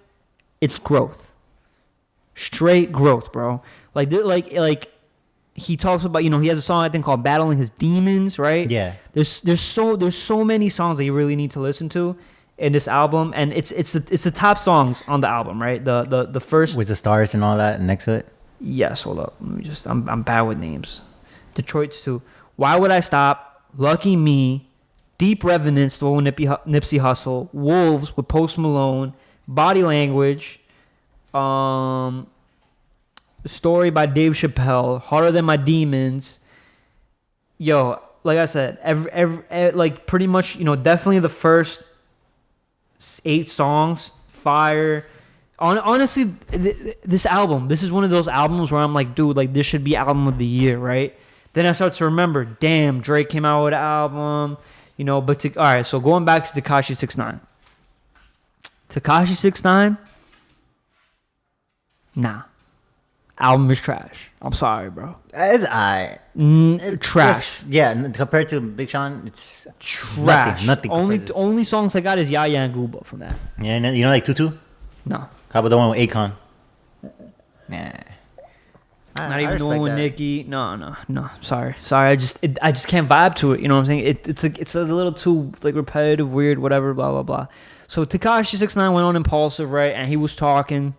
it's growth. Straight growth, bro. Like he talks about, he has a song I think called Battling His Demons, right? Yeah. There's so many songs that you really need to listen to. in this album, and it's the top songs on the album, right? The first with the stars and all that next to it. Yes, hold up. Let me just. I'm bad with names. Detroit's 2. Why Would I Stop? Lucky Me, Deep Revenants, the one with Nipsey Hussle, Wolves with Post Malone, Body Language, Story by Dave Chappelle, Harder Than My Demons. Yo, like I said, every like pretty much, definitely the first 8 songs, fire. Honestly, this album, this is one of those albums where I'm like, dude, like this should be album of the year, right? Then I start to remember, damn, Drake came out with an album, but all right, so going back to Tekashi 6ix9ine. Tekashi 6ix9ine, nah. Album is trash. I'm sorry, bro. It's alright. Trash. Compared to Big Sean, it's trash. Nothing. Only songs I got is Yaya and Gooba from that. Yeah, like Tutu? No. How about the one with Akon? Nah. Not even the one with Nicki. No. Sorry. I just can't vibe to it. You know what I'm saying? It's a little too like repetitive, weird, whatever, blah blah blah. So Tekashi 6ix9ine went on Impulsive, right? And he was talking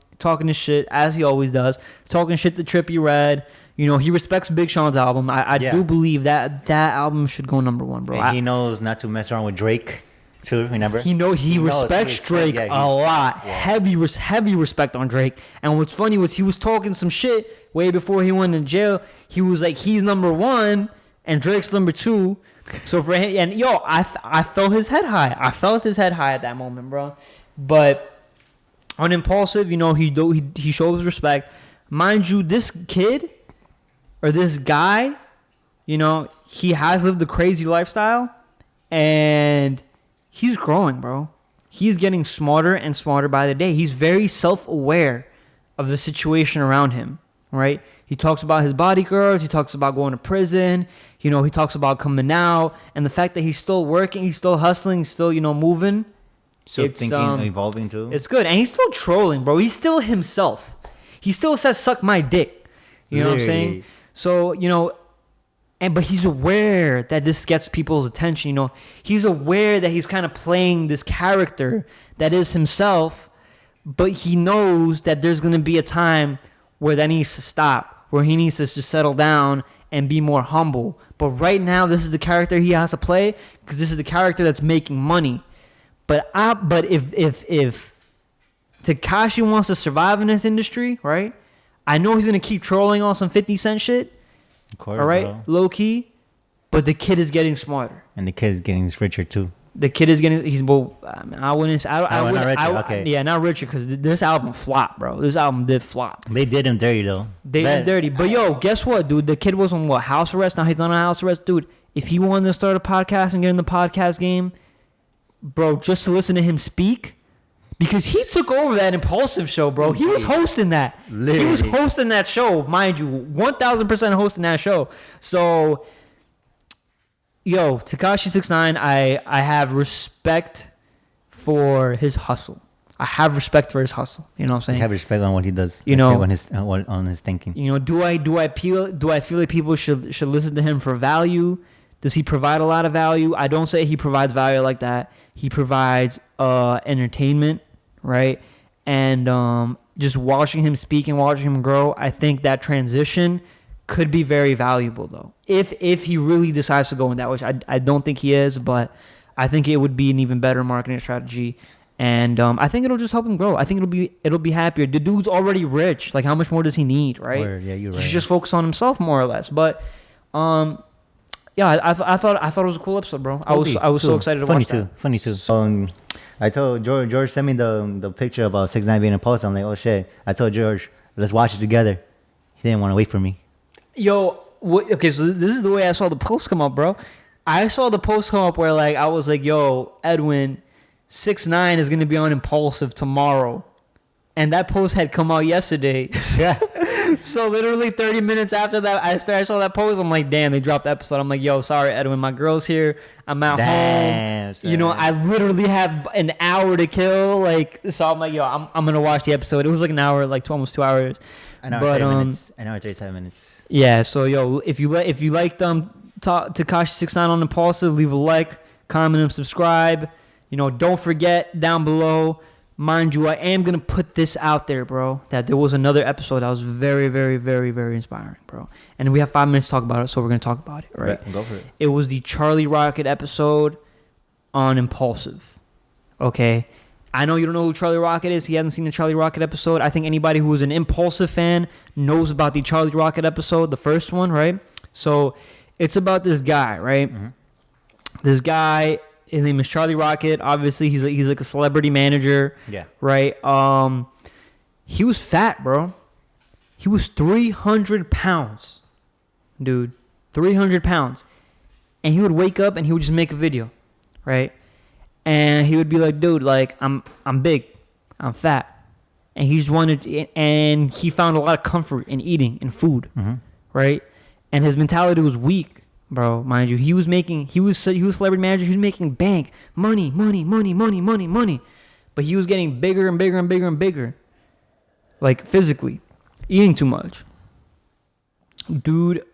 his shit as he always does, talking shit to Trippie Redd. He respects Big Sean's album. I do believe that album should go number 1, bro. And he knows not to mess around with Drake. Too, remember? He respects Drake a lot. Yeah. Heavy respect on Drake. And what's funny was he was talking some shit way before he went in jail. He was like, he's number 1 and Drake's number 2. So for him, and I felt his head high. I felt his head high at that moment, bro. But on Impulsive, he shows respect. Mind you, this kid or this guy, he has lived a crazy lifestyle and he's growing, bro. He's getting smarter and smarter by the day. He's very self-aware of the situation around him, right? He talks about his bodyguards. He talks about going to prison. He talks about coming out. And the fact that he's still working, he's still hustling, he's still, moving. Still thinking, evolving too. It's good. And he's still trolling, bro. He's still himself. He still says, suck my dick. You know what I'm saying? So, but he's aware that this gets people's attention. He's aware that he's kind of playing this character that is himself, but he knows that there's going to be a time where that needs to stop, where he needs to just settle down and be more humble. But right now, this is the character he has to play because this is the character that's making money. But if Tekashi wants to survive in this industry, right? I know he's going to keep trolling on some 50 Cent shit. Of course, all right, bro. Low key, but the kid is getting smarter. And the kid is getting richer too. The kid is getting. He's well. I wouldn't. Okay. Yeah, not richer because this album flopped, bro. This album did flop. They did him dirty though. They did dirty. But yo, guess what, dude? The kid was on house arrest. Now he's not on house arrest, dude. If he wanted to start a podcast and get in the podcast game, bro, just to listen to him speak. Because he took over that Impulsive show, bro. He was hosting that. Literally. He was hosting that show, mind you. 1,000% hosting that show. So, yo, Tekashi 6ix9ine, I have respect for his hustle. I have respect for his hustle. You know what I'm saying? I have respect on what he does. On his thinking. Do I feel like people should listen to him for value? Does he provide a lot of value? I don't say he provides value like that. He provides entertainment. Right, and just watching him speak and watching him grow, I think that transition could be very valuable, though. If he really decides to go in that, which I don't think he is, but I think it would be an even better marketing strategy, and I think it'll just help him grow. I think it'll be happier. The dude's already rich. Like, how much more does he need, right? Yeah, you're right. He should just focus on himself more or less. But yeah, I thought it was a cool episode, bro. I was so excited to watch that. Funny too. I told George sent me the picture about 6ix9ine being a post. I'm like, oh shit. I told George, let's watch it together. He didn't want to wait for me. Yo, okay, so this is the way I saw the post come up, bro. I saw the post come up where like I was like, yo, Edwin, 6ix9ine is gonna be on Impulsive tomorrow. And that post had come out yesterday. Yeah. So literally 30 minutes after that, I saw that post. I'm like, damn, they dropped the episode. I'm like, yo, sorry, Edwin, my girl's here. I'm at home. Sorry. I literally have an hour to kill. Like, so I'm like, yo, I'm gonna watch the episode. It was like an hour, like almost 2 hours. An hour, 30 minutes. An hour, 37 minutes. Yeah. So yo, if you like Tekashi 6ix9ine on Impulsive, leave a like, comment, and subscribe. Don't forget down below. Mind you, I am going to put this out there, bro, that there was another episode that was very, very, very, very inspiring, bro. And we have 5 minutes to talk about it, so we're going to talk about it, right? Go for it. It was the Charlie Rocket episode on Impulsive, okay? I know you don't know who Charlie Rocket is. He hasn't seen the Charlie Rocket episode. I think anybody who is an Impulsive fan knows about the Charlie Rocket episode, the first one, right? So it's about this guy, right? Mm-hmm. This guy... His name is Charlie Rocket. Obviously, he's like a celebrity manager. Yeah. Right. He was fat, bro. He was 300 pounds, dude. 300 pounds, and he would wake up and he would just make a video, right? And he would be like, "Dude, like I'm big, I'm fat," and he just wanted, and he found a lot of comfort in eating and food, right? And his mentality was weak. Bro, mind you, he was celebrity manager. He was making bank, money. But he was getting bigger and bigger and bigger and bigger, like physically, eating too much. Dude,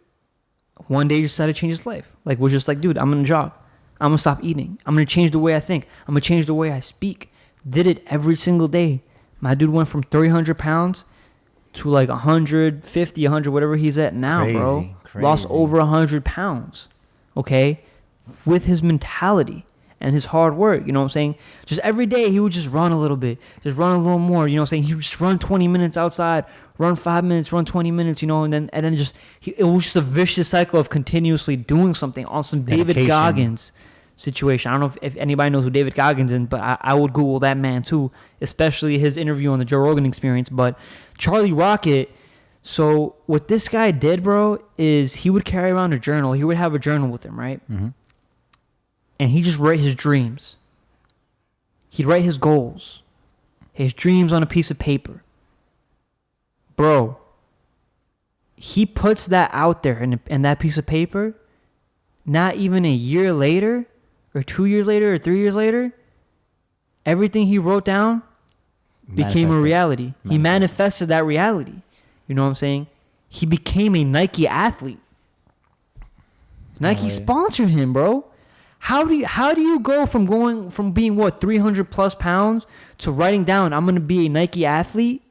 one day decided to change his life. Like, was just like, dude, I'm gonna jog. I'm gonna stop eating. I'm gonna change the way I think. I'm gonna change the way I speak. Did it every single day. My dude went from 300 pounds to like 150, 100, whatever he's at now, bro. Crazy. Lost over 100 pounds, okay, with his mentality and his hard work, you know what I'm saying? Just every day he would just run a little bit, just run a little more, you know what I'm saying? He would just run 20 minutes outside, run 5 minutes, run 20 minutes, and then it was just a vicious cycle of continuously doing something on some David Goggins situation. I don't know if anybody knows who David Goggins is, but I would Google that man too, especially his interview on the Joe Rogan Experience. But Charlie Rocket... So what this guy did, bro, is he would carry around a journal. He would have a journal with him, right? Mm-hmm. And he just write his dreams. He'd write his goals, his dreams on a piece of paper. Bro, he puts that out there in that piece of paper. Not even a year later, or 2 years later, or 3 years later, everything he wrote down became a reality. He manifested that reality. You know what I'm saying? He became a Nike athlete. Nike sponsored him, bro. How do you go from being 300 plus pounds to writing down I'm gonna be a Nike athlete?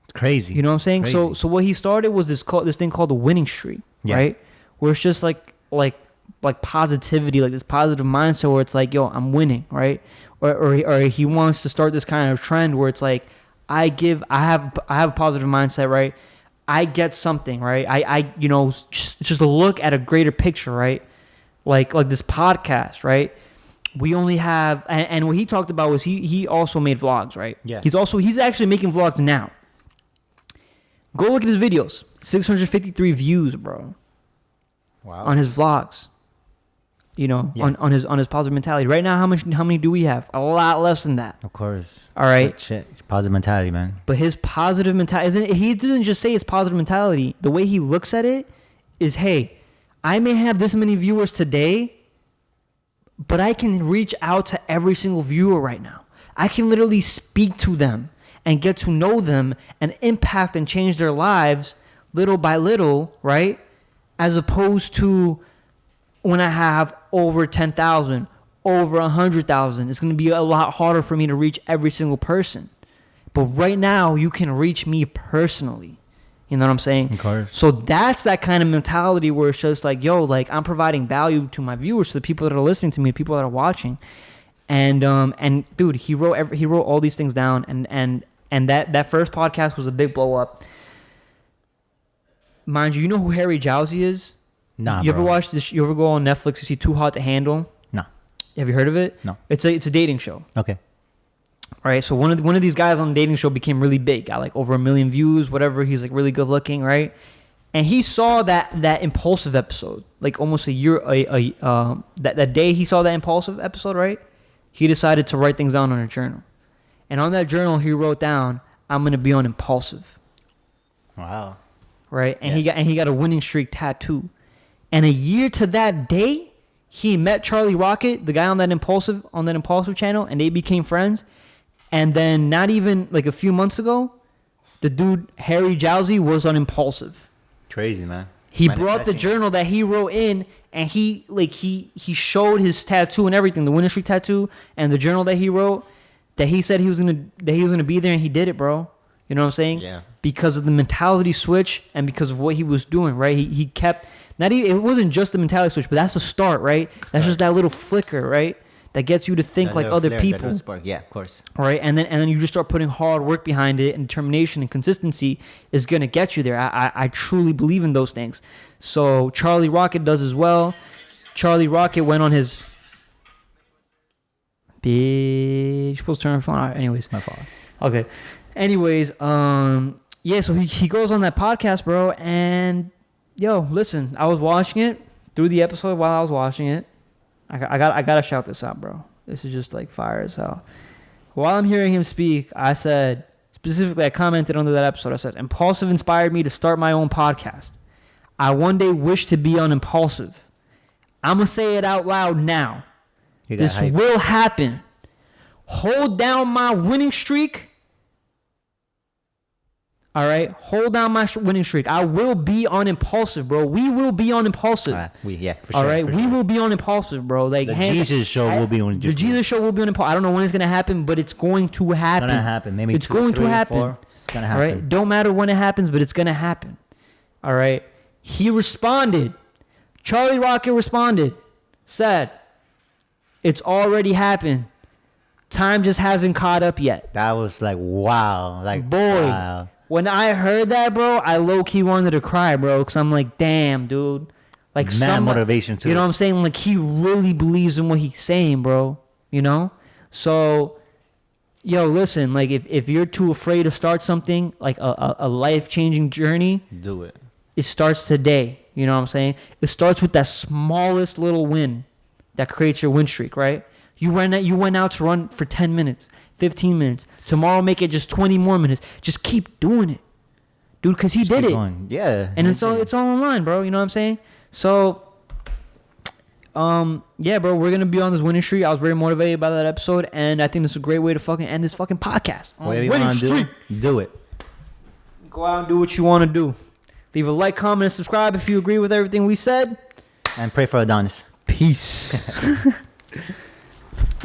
It's crazy. You know what I'm saying? Crazy. So what he started was this thing called the winning streak, right? Where it's just like positivity, like this positive mindset where it's like, yo, I'm winning, right? Or he wants to start this kind of trend where it's like, I have a positive mindset, right? I get something, right? I just look at a greater picture, right? Like this podcast, right? We only have, and what he talked about was he also made vlogs, right? Yeah. He's actually making vlogs now. Go look at his videos. 653 views, bro. Wow. On his vlogs. On his positive mentality. Right now, how many do we have? A lot less than that. Of course. All right. Shit. Positive mentality, man. But his positive mentality, he didn't just say it's positive mentality. The way he looks at it is, hey, I may have this many viewers today, but I can reach out to every single viewer right now. I can literally speak to them and get to know them and impact and change their lives little by little, right? As opposed to when I have over 10,000, over 100,000, it's going to be a lot harder for me to reach every single person. But right now, you can reach me personally. You know what I'm saying? Of course. So that's that kind of mentality where it's just like, yo, like I'm providing value to my viewers, to the people that are listening to me, the people that are watching. And dude, he wrote all these things down, and that first podcast was a big blow up. Mind you, you know who Harry Jowsey is? Nah, you bro. ever watch this? You ever go on Netflix? You see Too Hot to Handle? No. Have you heard of it? No. It's a dating show. Okay. All right, so one of these guys on the dating show became really big, got like over 1 million views, whatever. He's like really good looking, right? And he saw that Impulsive episode, like almost a year, that day he saw that Impulsive episode, right? He decided to write things down on a journal, and on that journal he wrote down, "I'm gonna be on Impulsive." Wow. Right, and he got a winning streak tattoo, and a year to that day, he met Charlie Rocket, the guy on that Impulsive channel, and they became friends. And then not even like a few months ago, the dude Harry Jowsey was on Impulsive. Crazy, man. He brought the Manifesting. journal that he wrote in, and he showed his tattoo and everything, the Winter Street tattoo and the journal that he wrote, that he said he was gonna be there, and he did it, bro. You know what I'm saying? Yeah. Because of the mentality switch and because of what he was doing, right? He kept not even, it wasn't just the mentality switch, but that's the start, right? That's just that little flicker, right? That gets you to think That like little other flare, that people. little spark. Yeah, of course. Right, and then you just start putting hard work behind it, and determination and consistency is gonna get you there. I truly believe in those things. So Charlie Rocket does as well. Charlie Rocket went on his bitch. Supposed to turn my phone on. Anyways, My fault. okay. Anyways, yeah. So he goes on that podcast, bro, and yo, listen, I was watching it through the episode while I was watching it. I gotta shout this out, bro. This is just like fire as hell. While I'm hearing him speak, I said, specifically, I commented under that episode, I said, impulsive inspired me to start my own podcast. I one day wish to be unimpulsive. I'm going to say it out loud now. You got This hype. will happen. Hold down my winning streak. All right? Hold down my winning streak. I will be on impulsive, bro. We will be on impulsive. For sure. All right? for We sure. will be on impulsive, bro. Like The Geezus show will be on The Geezus show will be on impulsive. I don't know when it's going to happen, but it's going to happen. It's gonna happen. Maybe it's 2, going 3, to happen. 4. It's gonna All happen. right? Don't matter when it happens, but it's going to happen. All right? He responded. Charlie Rocket responded. Said, it's already happened. Time just hasn't caught up yet. That was like wow. Like Boy, wow. when I heard that, bro, I low-key wanted to cry, bro, because I'm like, damn, dude. Like, Mad motivation, too. You know what I'm saying? Like, he really believes in what he's saying, bro. You know? So, yo, listen, like, if you're too afraid to start something, like a life-changing journey, Do it. it starts today. You know what I'm saying? It starts with that smallest little win that creates your win streak, right? You went out to run for 10 minutes, 15 minutes. Tomorrow, make it just 20 more minutes. Just keep doing it, dude, because he did Keep it. going. Yeah. And it's all online, bro. You know what I'm saying? So, yeah, bro, we're gonna be on this winning streak. I was very motivated by that episode, and I think this is a great way to fucking end this fucking podcast. Whatever you Winning want to streak. do it. Go out and do what you want to do. Leave a like, comment, and subscribe if you agree with everything we said. And pray for Adonis. Peace.